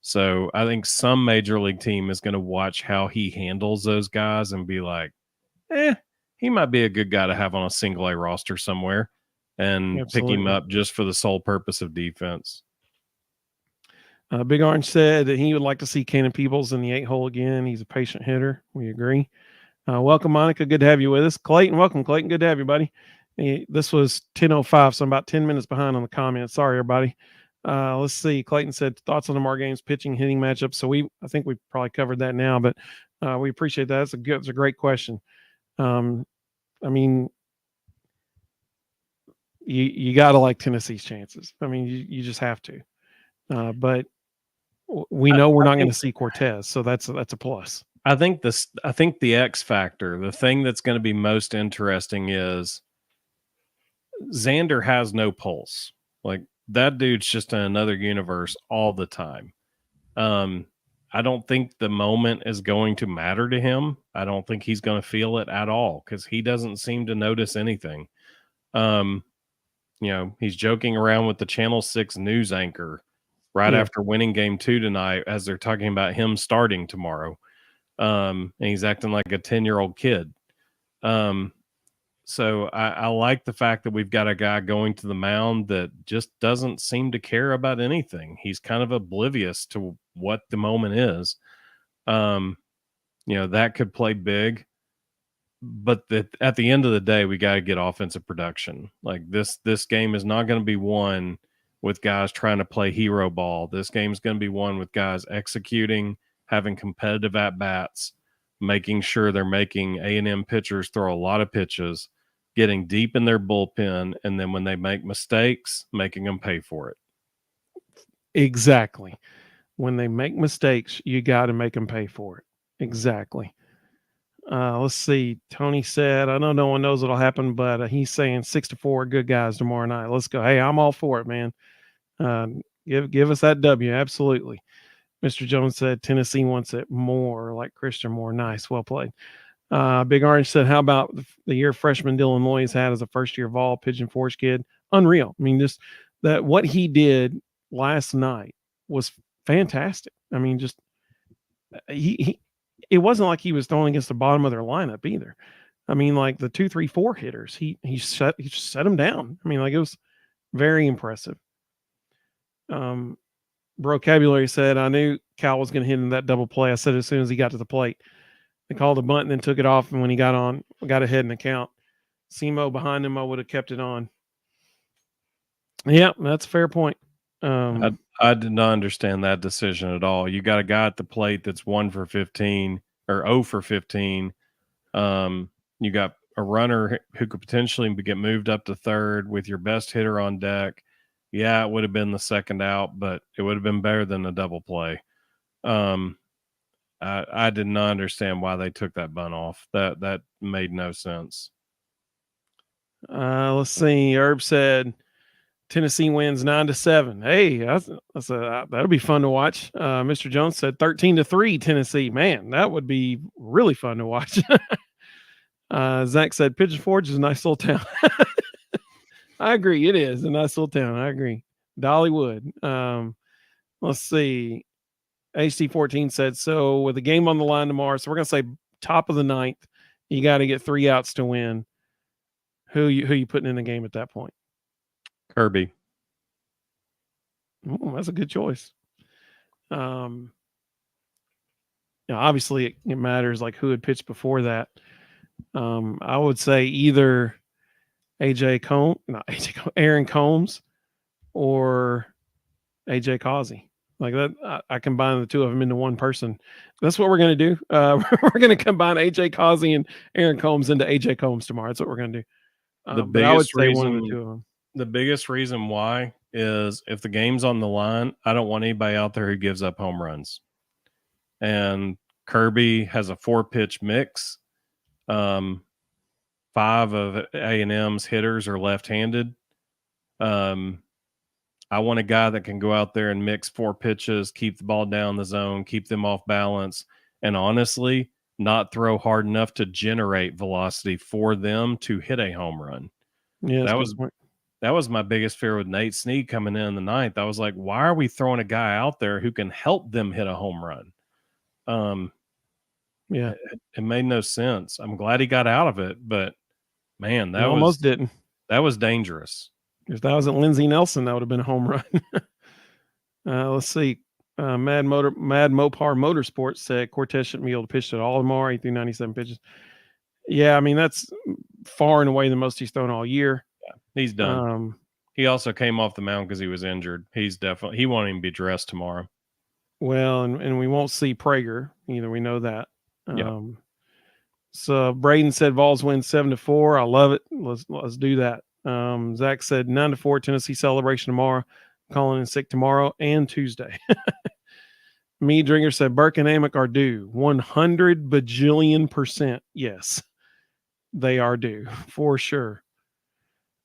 So I think some major league team is going to watch how he handles those guys and be like, he might be a good guy to have on a single A roster somewhere and pick him up just for the sole purpose of defense. Big Orange said that he would like to see Cannon Peebles in the 8-hole again. He's a patient hitter. We agree. Welcome, Monica. Good to have you with us. Clayton, welcome, Clayton. Good to have you, buddy. This was 10:05, so I'm about 10 minutes behind on the comments. Sorry, everybody. Let's see. Clayton said thoughts on tomorrow game's pitching hitting matchup. So I think we probably covered that now, but we appreciate that. It's a great question. I mean, you got to like Tennessee's chances. I mean, you just have to. But we know we're not going to see Cortez, so that's a plus. I think the X factor, the thing that's going to be most interesting is Xander has no pulse. Like that dude's just in another universe all the time. I don't think the moment is going to matter to him. I don't think he's going to feel it at all because he doesn't seem to notice anything. He's joking around with the Channel 6 news anchor right after winning game 2 tonight as they're talking about him starting tomorrow. And he's acting like a 10-year-old kid. So I like the fact that we've got a guy going to the mound that just doesn't seem to care about anything. He's kind of oblivious to what the moment is. that could play big. But at the end of the day, we got to get offensive production. Like this game is not going to be won with guys trying to play hero ball. This game is going to be won with guys executing, having competitive at bats, making sure they're making A&M pitchers throw a lot of pitches, getting deep in their bullpen, and then when they make mistakes, making them pay for it. Exactly. When they make mistakes, you got to make them pay for it. Exactly. Let's see. Tony said, I know no one knows what'll happen, but he's saying 6-4 good guys tomorrow night. Let's go. Hey, I'm all for it, man. Give us that W. Absolutely. Mr. Jones said Tennessee wants it more, like Christian Moore. Nice. Well played. Big Orange said, how about the year freshman Dylan Loy's had as a first-year Vol Pigeon Forge kid? Unreal. I mean, just that what he did last night was fantastic. I mean, just he it wasn't like he was throwing against the bottom of their lineup either. I mean, like the 2, 3, 4 hitters, he set them down. I mean, like it was very impressive. Vocabulary said, I knew Cal was going to hit in that double play. I said as soon as he got to the plate. They called a bunt and then took it off, and when he got ahead in the count. Semo behind him, I would have kept it on. Yeah, that's a fair point. I did not understand that decision at all. You got a guy at the plate that's 1 for 15 or 0 for 15. You got a runner who could potentially get moved up to third with your best hitter on deck. Yeah, it would have been the second out, but it would have been better than a double play. I did not understand why they took that bunt off. That made no sense. Let's see. Herb said Tennessee wins 9-7. Hey, that'll be fun to watch. Mr. Jones said 13-3 Tennessee. Man, that would be really fun to watch. Zach said Pigeon Forge is a nice little town. I agree. It is a nice little town. I agree. Dollywood. Let's see. HT14 said, so with the game on the line tomorrow, so we're going to say top of the ninth, you got to get 3 outs to win. Who you putting in the game at that point? Kirby. Oh, that's a good choice. Obviously it matters like who had pitched before that. I would say either Aaron Combs or AJ Causey. Like that, I combine the two of them into one person. That's what we're going to do. We're going to combine AJ Causey and Aaron Combs into AJ Combs tomorrow. That's what we're going to do. The biggest reason why is if the game's on the line, I don't want anybody out there who gives up home runs. And Kirby has a 4-pitch mix. 5 of A&M's hitters are left-handed. I want a guy that can go out there and mix 4 pitches, keep the ball down the zone, keep them off balance, and honestly, not throw hard enough to generate velocity for them to hit a home run. Yeah, that was my biggest fear with Nate Snead coming in the ninth. I was like, why are we throwing a guy out there who can help them hit a home run? Yeah, it made no sense. I'm glad he got out of it, but man, almost didn't. That was dangerous. If that wasn't Lindsey Nelson, that would have been a home run. Let's see. Mad Mopar Motorsports said Cortez shouldn't be able to pitch at all tomorrow. He threw 97 pitches. Yeah, I mean, that's far and away the most he's thrown all year. Yeah, he's done. He also came off the mound because he was injured. He won't even be dressed tomorrow. Well, and we won't see Prager either. We know that. Yeah. So Braden said Vols win 7-4. I love it. Let's do that. Zach said 9-4 Tennessee celebration tomorrow. Calling in sick tomorrow and Tuesday. Me Drinker said Burke and Amick are due 100 bajillion%. Yes, they are due for sure.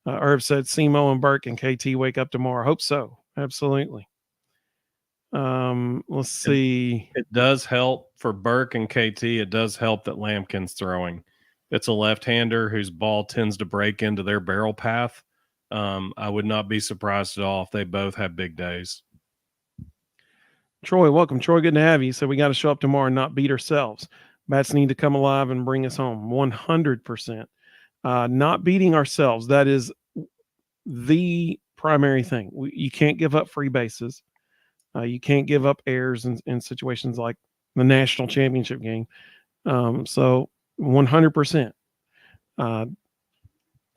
Herb said Semo and Burke and KT wake up tomorrow. Hope so. Absolutely. Let's see. It does help for Burke and KT. It does help that Lampkin's throwing. It's a left-hander whose ball tends to break into their barrel path. I would not be surprised at all if they both have big days. Troy, welcome. Troy, good to have you. So we got to show up tomorrow and not beat ourselves. Bats need to come alive and bring us home. 100%. Not beating ourselves. That is the primary thing. You can't give up free bases. You can't give up errors in situations like the national championship game. So 100%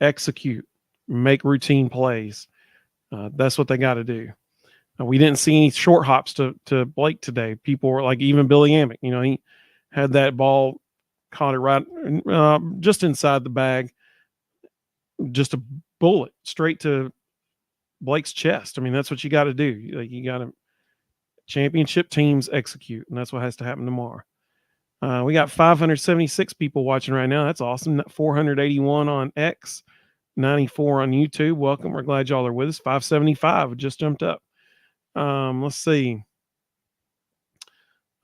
execute, make routine plays. That's what they got to do. We didn't see any short hops to Blake today. People were like, even Billy Amick, he had that ball, caught it right just inside the bag, just a bullet straight to Blake's chest. I mean, that's what you got to do. Like, you got to championship teams execute, and that's what has to happen tomorrow. We got 576 people watching right now. That's awesome. 481 on X, 94 on YouTube. Welcome. We're glad y'all are with us. 575 just jumped up. Let's see.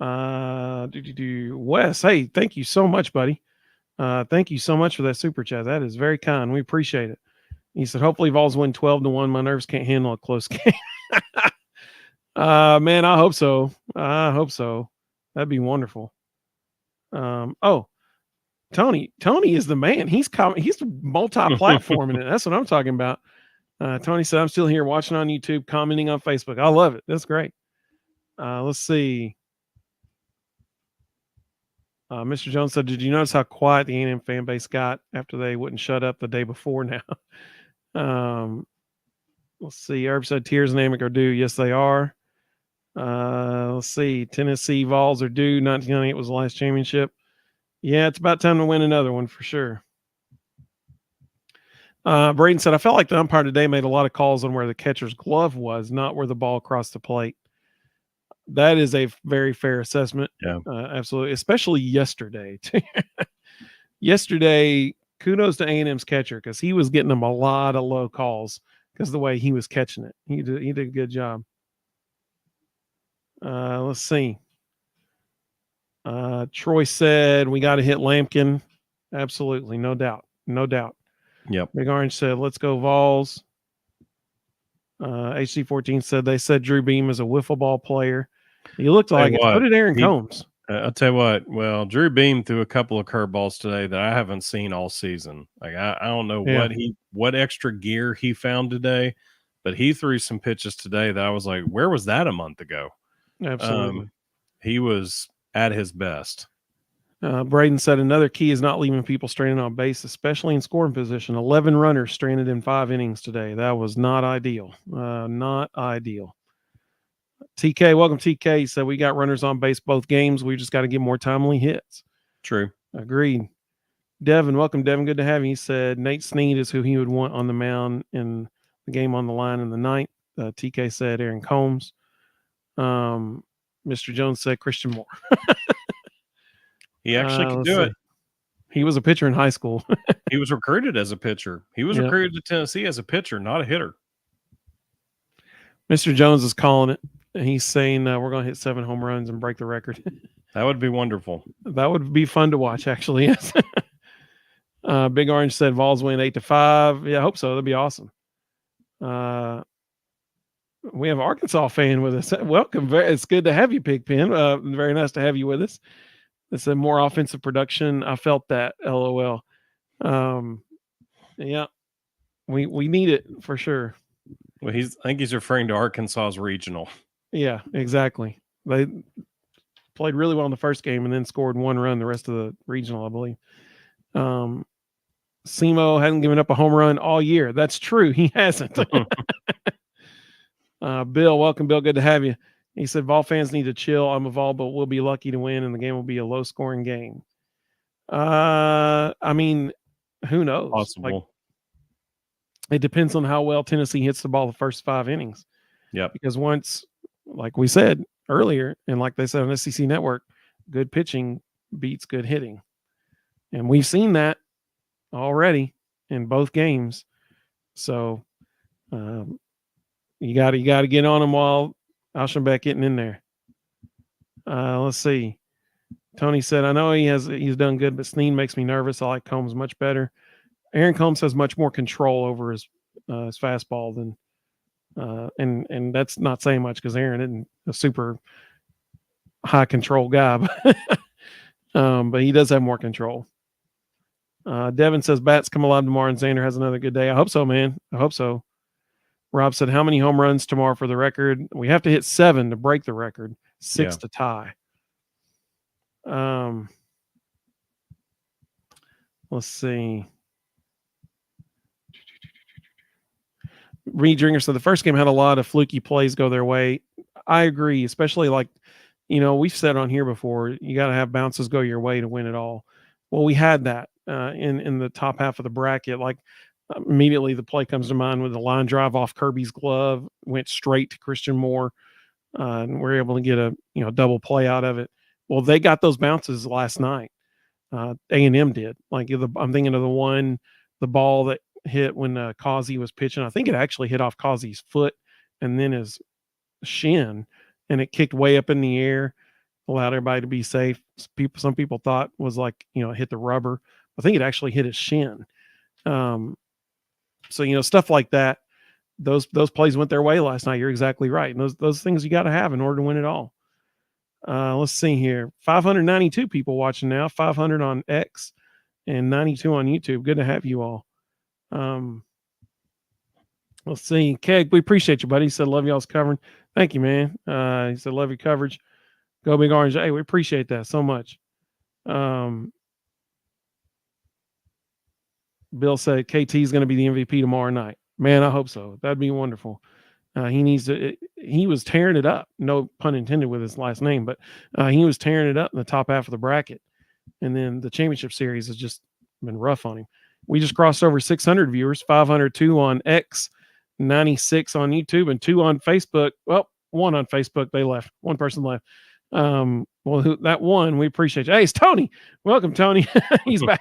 Wes, hey, thank you so much, buddy. Thank you so much for that super chat. That is very kind. We appreciate it. He said, hopefully Vols win 12-1. My nerves can't handle a close game. Man, I hope so. I hope so. That'd be wonderful. Tony is the man. He's multi-platform in it. That's what I'm talking about. Tony said, I'm still here watching on YouTube, commenting on Facebook. I love it. That's great. Let's see. Mr. Jones said, did you notice how quiet the A&M fan base got after they wouldn't shut up the day before now? Let's see. Herb said, Tears and Amick are due. Yes, they are. Let's see. Tennessee Vols are due. 1998 was the last championship. Yeah, it's about time to win another one for sure. Braden said, I felt like the umpire today made a lot of calls on where the catcher's glove was, not where the ball crossed the plate. That is a very fair assessment. Yeah, absolutely. Especially yesterday. Yesterday, kudos to A&M's catcher because he was getting them a lot of low calls because of the way he was catching it. He did a good job. Let's see. Troy said, we got to hit Lampkin. Absolutely. No doubt. No doubt. Yep. Big Orange said, let's go Vols. HC14 said, they said Drew Beam is a wiffle ball player. He looked like it. So did Aaron Combs. I'll tell you what. Well, Drew Beam threw a couple of curveballs today that I haven't seen all season. Like I don't know what extra gear he found today, but he threw some pitches today that I was like, where was that a month ago? Absolutely. He was at his best. Braden said another key is not leaving people stranded on base, especially in scoring position. 11 runners stranded in 5 innings today. That was not ideal. Not ideal. TK, welcome, TK. He said we got runners on base both games. We just got to get more timely hits. True. Agreed. Devin, welcome, Devin. Good to have you. He said Nate Snead is who he would want on the mound in the game on the line in the ninth. TK said Aaron Combs. Mr. Jones said Christian Moore. He actually can do it. He was a pitcher in high school. He was recruited as a pitcher. He was recruited to Tennessee as a pitcher, not a hitter. Mr. Jones is calling it. He's saying we're going to hit 7 home runs and break the record. That would be wonderful. That would be fun to watch, actually. Yes. Big Orange said Vols win 8-5. Yeah, I hope so. That'd be awesome. We have an Arkansas fan with us. Welcome. It's good to have you, Pigpen. Very nice to have you with us. It's a more offensive production. I felt that. LOL. Yeah, we need it for sure. Well, I think he's referring to Arkansas's regional. Yeah, exactly. They played really well in the first game and then scored 1 run the rest of the regional, I believe. Simo hasn't given up a home run all year. That's true. He hasn't. Bill, welcome, Bill. Good to have you. He said, Vol fans need to chill. I'm a Vol, but we'll be lucky to win, and the game will be a low-scoring game. I mean, who knows? Possible. It depends on how well Tennessee hits the ball the first 5 innings. Yeah. Because once, like we said earlier, and like they said on SEC Network, good pitching beats good hitting. And we've seen that already in both games. So you got to get on them while Alshon getting in there. Let's see. Tony said, I know he's done good, but Snead makes me nervous. I like Combs much better. Aaron Combs has much more control over his fastball than and that's not saying much because Aaron isn't a super high control guy, but he does have more control. Devin says bats come alive tomorrow and Xander has another good day. I hope so, man. I hope so. Rob said, how many home runs tomorrow for the record? We have to hit 7 to break the record, 6 to tie. Let's see. Reed Dringer, so the first game had a lot of fluky plays go their way. I agree, especially like, we've said on here before, you got to have bounces go your way to win it all. Well, we had that in the top half of the bracket. Like immediately the play comes to mind with the line drive off Kirby's glove, went straight to Christian Moore, and we're able to get a double play out of it. Well, they got those bounces last night. A&M did. Like I'm thinking of the ball that hit when Causey was pitching. I think it actually hit off Causey's foot and then his shin, and it kicked way up in the air, allowed everybody to be safe. Some people thought was like it hit the rubber. I think it actually hit his shin. So stuff like that. Those plays went their way last night. You're exactly right. And those things you got to have in order to win it all. Let's see here. 592 people watching now. 500 on X and 92 on YouTube. Good to have you all. Let's see. Keg, we appreciate you, buddy. He said, love y'all's covering. Thank you, man. He said, love your coverage. Go Big Orange. Hey, we appreciate that so much. Bill said KT is going to be the MVP tomorrow night. Man, I hope so. That'd be wonderful. He was tearing it up. No pun intended with his last name, but he was tearing it up in the top half of the bracket. And then the championship series has just been rough on him. We just crossed over 600 viewers, 502 on X, 96 on YouTube, and 2 on Facebook. Well, 1 on Facebook. They left. One person left. That one, we appreciate you. Hey, it's Tony. Welcome, Tony. He's back.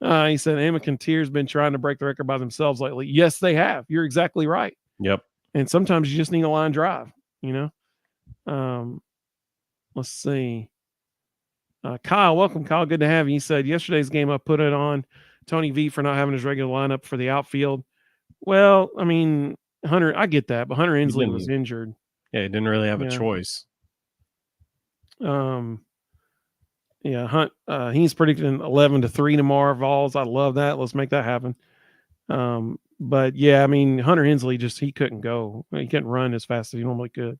He said Amick and Tier's been trying to break the record by themselves lately. Yes, they have. You're exactly right. Yep. And sometimes you just need a line drive, Let's see. Kyle, welcome, Kyle. Good to have you. He said yesterday's game I put it on Tony V for not having his regular lineup for the outfield. Well, I mean, Hunter, I get that, but Hunter Inslee was injured. Yeah, he didn't really have a choice. Yeah, he's predicting 11-3 tomorrow. Vols, I love that. Let's make that happen. But yeah, I mean, Hunter Inslee he couldn't go. He couldn't run as fast as he normally could.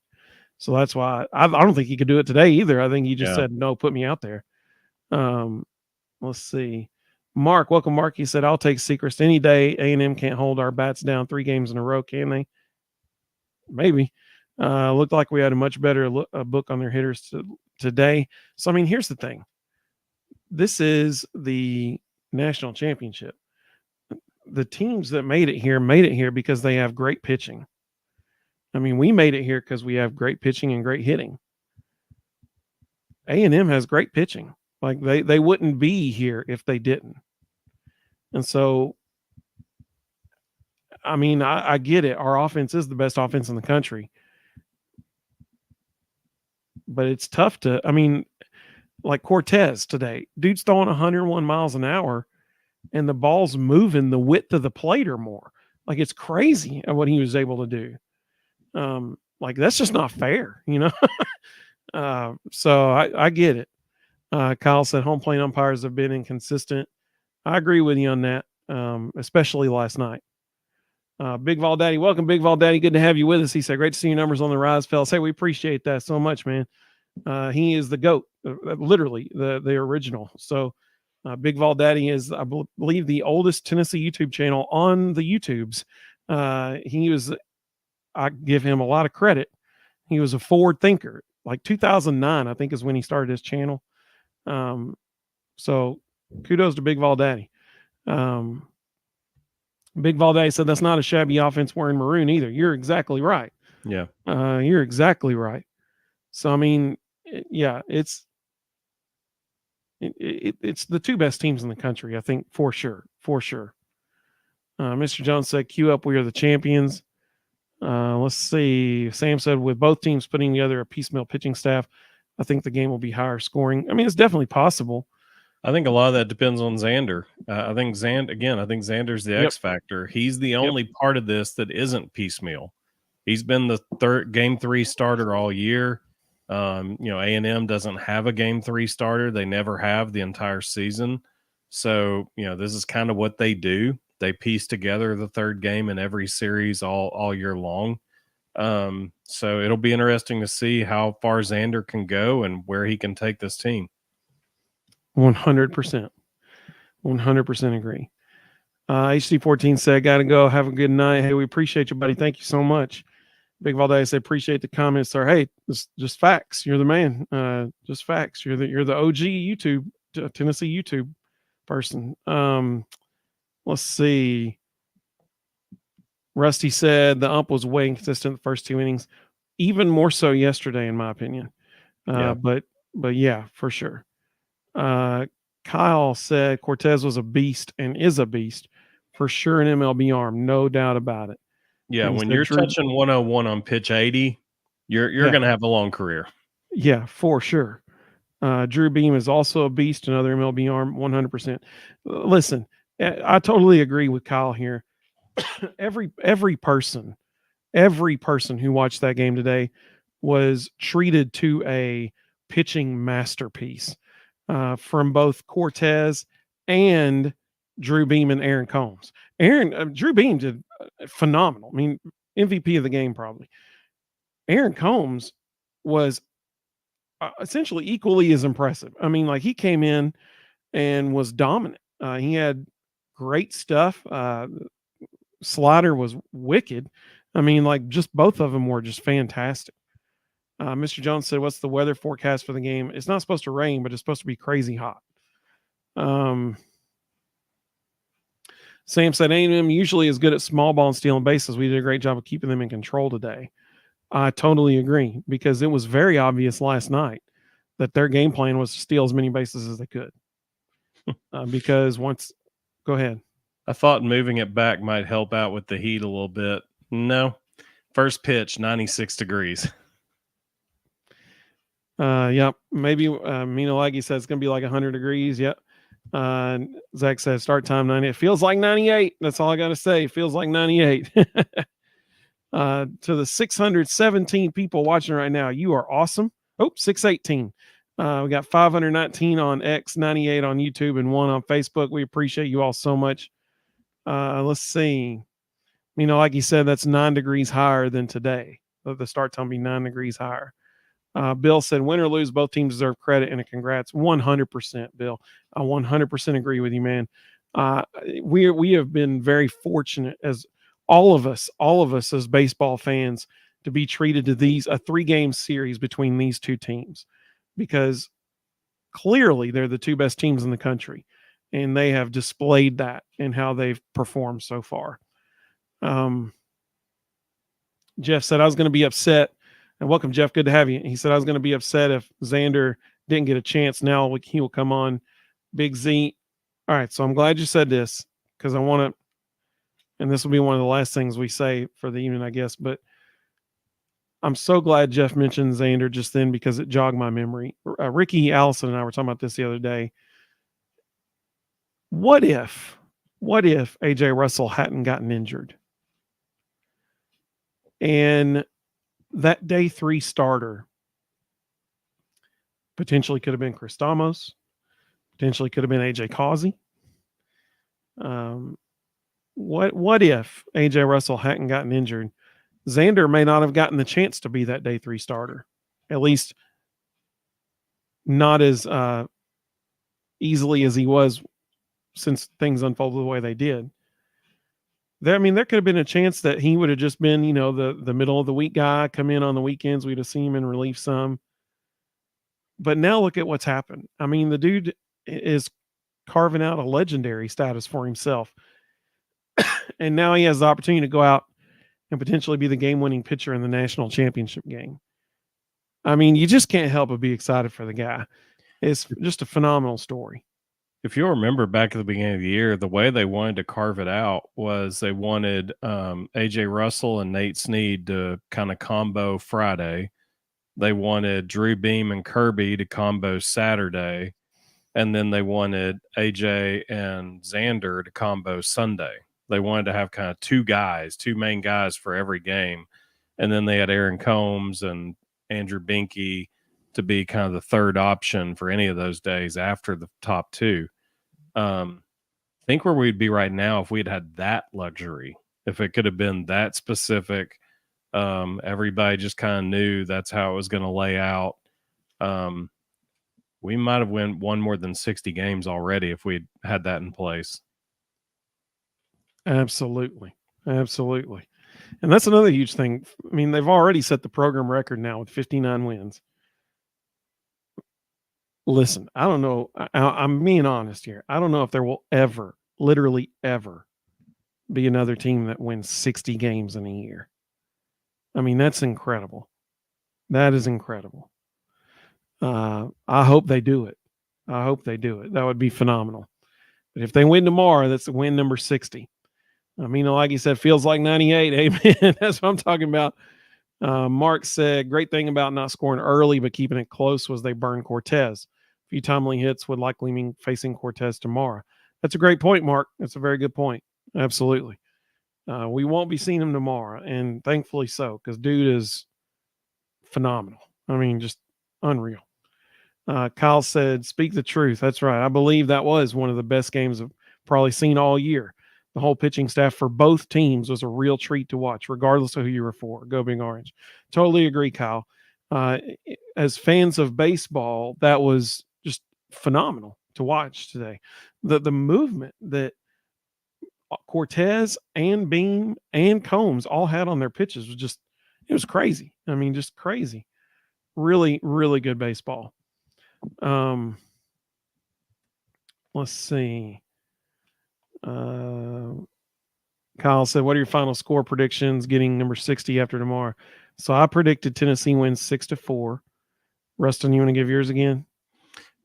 So that's why I don't think he could do it today either. I think he just said, no, put me out there. Let's see. Mark, welcome, Mark. He said, I'll take Sechrist any day. A&M can't hold our bats down 3 games in a row, can they? Maybe. Looked like we had a much better book on their hitters today. So, I mean, here's the thing. This is the national championship. The teams that made it here because they have great pitching. I mean, we made it here because we have great pitching and great hitting. A&M has great pitching. Like they wouldn't be here if they didn't. And so, I mean, I get it. Our offense is the best offense in the country. But it's tough like Cortez today. Dude's throwing 101 miles an hour and the ball's moving the width of the plate or more. Like it's crazy what he was able to do. Like that's just not fair, So I get it. Kyle said home plate umpires have been inconsistent. I agree with you on that, especially last night. Big Vol Daddy, welcome, Big Vol Daddy. Good to have you with us. He said, great to see your numbers on the rise, fellas. Hey, we appreciate that so much, man. He is the GOAT, literally the original. So Big Vol Daddy is, I believe, the oldest Tennessee YouTube channel on the YouTubes. I give him a lot of credit. He was a forward thinker. Like 2009, I think, is when he started his channel. So kudos to Big Vol Daddy. Big Vol Daddy said that's not a shabby offense wearing maroon either. You're exactly right. Yeah. You're exactly right. So, I mean, it's the 2 best teams in the country, I think, for sure. Mr. Jones said, queue up, we are the champions. Let's see. Sam said, with both teams putting together a piecemeal pitching staff, I think the game will be higher scoring. I mean, it's definitely possible. I think a lot of that depends on Xander. I think Xander's the X factor. He's the only part of this that isn't piecemeal. He's been the game 3 starter all year. A&M doesn't have a game 3 starter. They never have the entire season. So, this is kind of what they do. They piece together the 3rd game in every series all year long. So it'll be interesting to see how far Xander can go and where he can take this team. 100%. 100% agree. HD14 said, "Got to go. Have a good night." Hey, we appreciate you, buddy. Thank you so much. Big Valdez said, "Appreciate the comments, sir." Hey, just facts. You're the man. Just facts. You're the OG YouTube Tennessee YouTube person. Let's see. Rusty said the ump was way inconsistent the first 2 innings, even more so yesterday, in my opinion. Yeah. But yeah, for sure. Kyle said Cortez was a beast and is a beast for sure. An MLB arm, no doubt about it. Yeah, And when you're touching 101 on pitch 80, you're going to have a long career. Yeah, for sure. Drew Beam is also a beast, another MLB arm, 100%. Listen, I totally agree with Kyle here. every person who watched that game today was treated to a pitching masterpiece from both Cortez and Drew Beam and Aaron Combs. Drew Beam did phenomenal. I mean, MVP of the game probably. Aaron Combs was essentially equally as impressive. I mean, like, he came in and was dominant. He had great stuff. Slider was wicked. I mean, like, just both of them were just fantastic. Mr. Jones said, "What's the weather forecast for the game?" It's not supposed to rain, but it's supposed to be crazy hot. Sam said, "A&M usually is good at small ball and stealing bases. We did a great job of keeping them in control today." I totally agree, because it was very obvious last night that their game plan was to steal as many bases as they could. Because go ahead. I thought moving it back might help out with the heat a little bit. No. First pitch, 96 degrees. Yep. Maybe Mina Laggy says it's going to be like 100 degrees. Yep. Zach says start time 90. It feels like 98. That's all I got to say. It feels like 98. To the 617 people watching right now, you are awesome. 618. We got 519 on X, 98 on YouTube, and 1 on Facebook. We appreciate you all so much. Let's see. Like he said, that's 9 degrees higher than today. The start time be 9 degrees higher. Bill said, "Win or lose, both teams deserve credit and a congrats." 100%, Bill. I 100% agree with you, man. We have been very fortunate, as all of us as baseball fans, to be treated to a 3-game series between these two teams, because clearly they're the two best teams in the country, and they have displayed that in how they've performed so far. Jeff said, "I was going to be upset." And welcome, Jeff. Good to have you. He said, "I was going to be upset if Xander didn't get a chance. Now he will come on." Big Z. All right. So I'm glad you said this, because I want to, and this will be one of the last things we say for the evening, I guess, but I'm so glad Jeff mentioned Xander just then, because it jogged my memory. Ricky Allison and I were talking about this the other day. What if AJ Russell hadn't gotten injured, and that day 3 starter potentially could have been Chris Stamos, potentially could have been AJ Causey? What if AJ Russell hadn't gotten injured? Xander may not have gotten the chance to be that day 3 starter, at least not as easily as he was, since things unfolded the way they did. There could have been a chance that he would have just been, the middle of the week guy, come in on the weekends. We'd have seen him in relief some. But now look at what's happened. The dude is carving out a legendary status for himself. And now he has the opportunity to go out and potentially be the game-winning pitcher in the national championship game. You just can't help but be excited for the guy. It's just a phenomenal story. If you'll remember back at the beginning of the year, the way they wanted to carve it out was they wanted AJ Russell and Nate Snead to kind of combo Friday. They wanted Drew Beam and Kirby to combo Saturday. And then they wanted AJ and Xander to combo Sunday. They wanted to have kind of two main guys for every game. And then they had Aaron Combs and Andrew Binky to be kind of the third option for any of those days after the top 2. Think where we'd be right now if we'd had that luxury, if it could have been that specific. Everybody just kind of knew that's how it was going to lay out. we might have won more than 60 games already if we had that in place. Absolutely. Absolutely. And that's another huge thing. I mean, they've already set the program record now with 59 wins. Listen, I don't know. I'm being honest here. I don't know if there will ever, literally ever, be another team that wins 60 games in a year. I mean, that's incredible. That is incredible. I hope they do it. I hope they do it. That would be phenomenal. But if they win tomorrow, that's win number 60. I mean, like you said, feels like 98. Amen. That's what I'm talking about. Mark said, great thing about not scoring early but keeping it close was they burned Cortez. A few timely hits would likely mean facing Cortez tomorrow. That's a great point, Mark. That's a very good point. Absolutely. We won't be seeing him tomorrow, and thankfully so, because dude is phenomenal. I mean, just unreal. Kyle said, speak the truth. That's right. I believe that was one of the best games I've probably seen all year. The whole pitching staff for both teams was a real treat to watch, regardless of who you were for. Go Big Orange. Totally agree, Kyle. As fans of baseball, that was just phenomenal to watch today. The movement that Cortez and Beam and Combs all had on their pitches was just, it was crazy. I mean, just crazy. Really, really good baseball. Let's see. Kyle said, what are your final score predictions getting number 60 after tomorrow? So I predicted Tennessee wins 6-4. Rustin, you want to give yours again?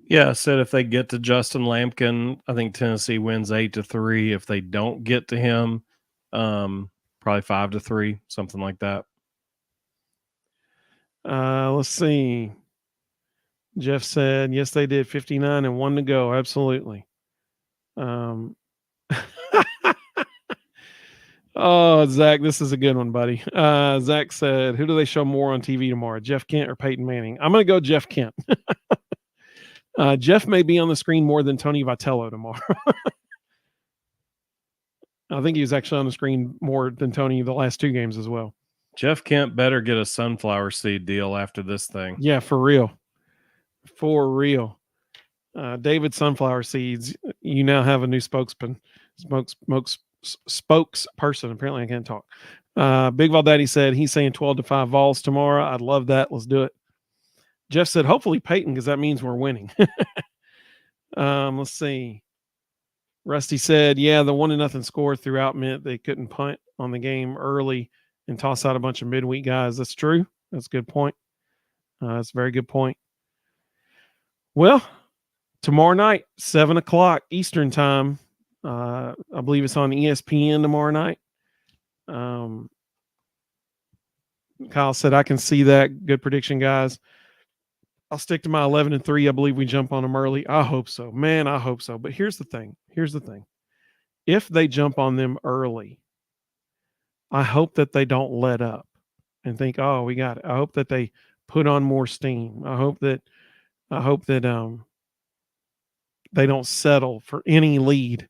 Yeah, I said if they get to Justin Lampkin, I think Tennessee wins 8-3. If they don't get to him, probably 5-3, something like that. Let's see. Jeff said, yes, they did. 59 and 1 to go. Absolutely. Oh, Zach, this is a good one, buddy. Zach said, who do they show more on TV tomorrow, Jeff Kent or Peyton Manning? I'm going to go Jeff Kent. Jeff may be on the screen more than Tony Vitello tomorrow. I think he was actually on the screen more than Tony the last 2 games as well. Jeff Kent better get a sunflower seed deal after this thing. Yeah, for real. For real. David Sunflower Seeds, you now have a new spokesperson. Apparently I can't talk. Big Val Daddy said he's saying 12-5 Vols tomorrow. I'd love that. Let's do it. Jeff said hopefully Peyton, because that means we're winning. Let's see. Rusty said, yeah, the 1-0 score throughout meant they couldn't punt on the game early and toss out a bunch of midweek guys. That's true. That's a good point. That's a very good point. Well, tomorrow night, 7:00 Eastern time. I believe it's on ESPN tomorrow night. Kyle said, I can see that. Good prediction, guys. I'll stick to my 11-3. I believe we jump on them early. I hope so. Man, I hope so. But here's the thing. If they jump on them early, I hope that they don't let up and think, oh, we got it. I hope that they put on more steam. I hope that they don't settle for any lead.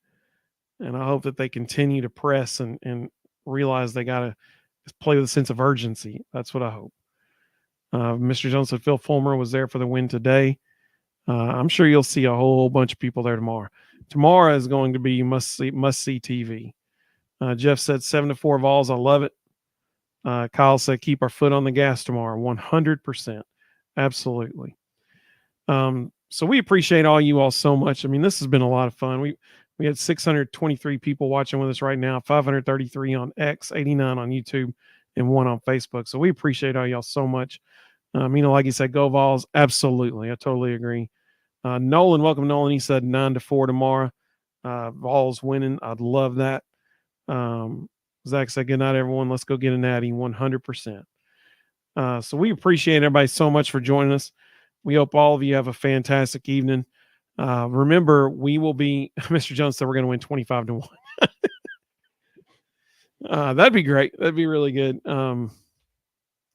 And I hope that they continue to press and realize they got to play with a sense of urgency. That's what I hope. Mr. Jones said Phil Fulmer was there for the win today. I'm sure you'll see a whole bunch of people there tomorrow. Tomorrow is going to be must see TV. Jeff said 7-4 Vols. I love it. Kyle said keep our foot on the gas tomorrow. 100%. Absolutely. So we appreciate all you all so much. I mean, this has been a lot of fun. We had 623 people watching with us right now, 533 on X, 89 on YouTube, and 1 on Facebook. So we appreciate all y'all so much. Like you said, go Vols. Absolutely. I totally agree. Nolan, welcome, Nolan. He said 9-4 tomorrow. Vols winning. I'd love that. Zach said, good night, everyone. Let's go get a natty. 100%. So we appreciate everybody so much for joining us. We hope all of you have a fantastic evening. Remember, we will be, Mr. Jones said we're going to win 25-1. That'd be great. That'd be really good.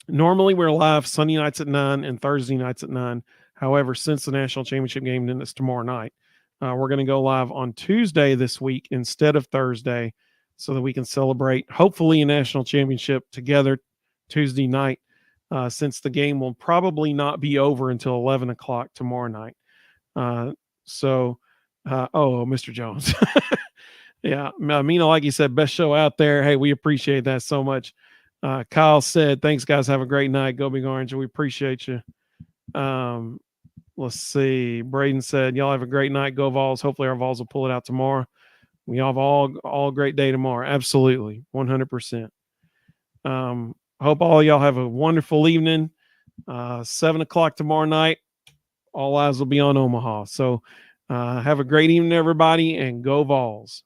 Normally we're live Sunday nights at 9 and Thursday nights at 9. However, since the national championship game, then it's tomorrow night. We're going to go live on Tuesday this week instead of Thursday so that we can celebrate, hopefully, a national championship together Tuesday night, since the game will probably not be over until 11 o'clock tomorrow night. Mr. Jones. Yeah, Mina, like you said, best show out there. Hey, we appreciate that so much. Kyle said, thanks, guys. Have a great night. Go Big Orange. We appreciate you. Let's see. Braden said, y'all have a great night. Go Vols. Hopefully our Vols will pull it out tomorrow. We have all great day tomorrow. Absolutely. 100%. Hope all y'all have a wonderful evening. 7:00 tomorrow night. All eyes will be on Omaha. So have a great evening, everybody, and go Vols.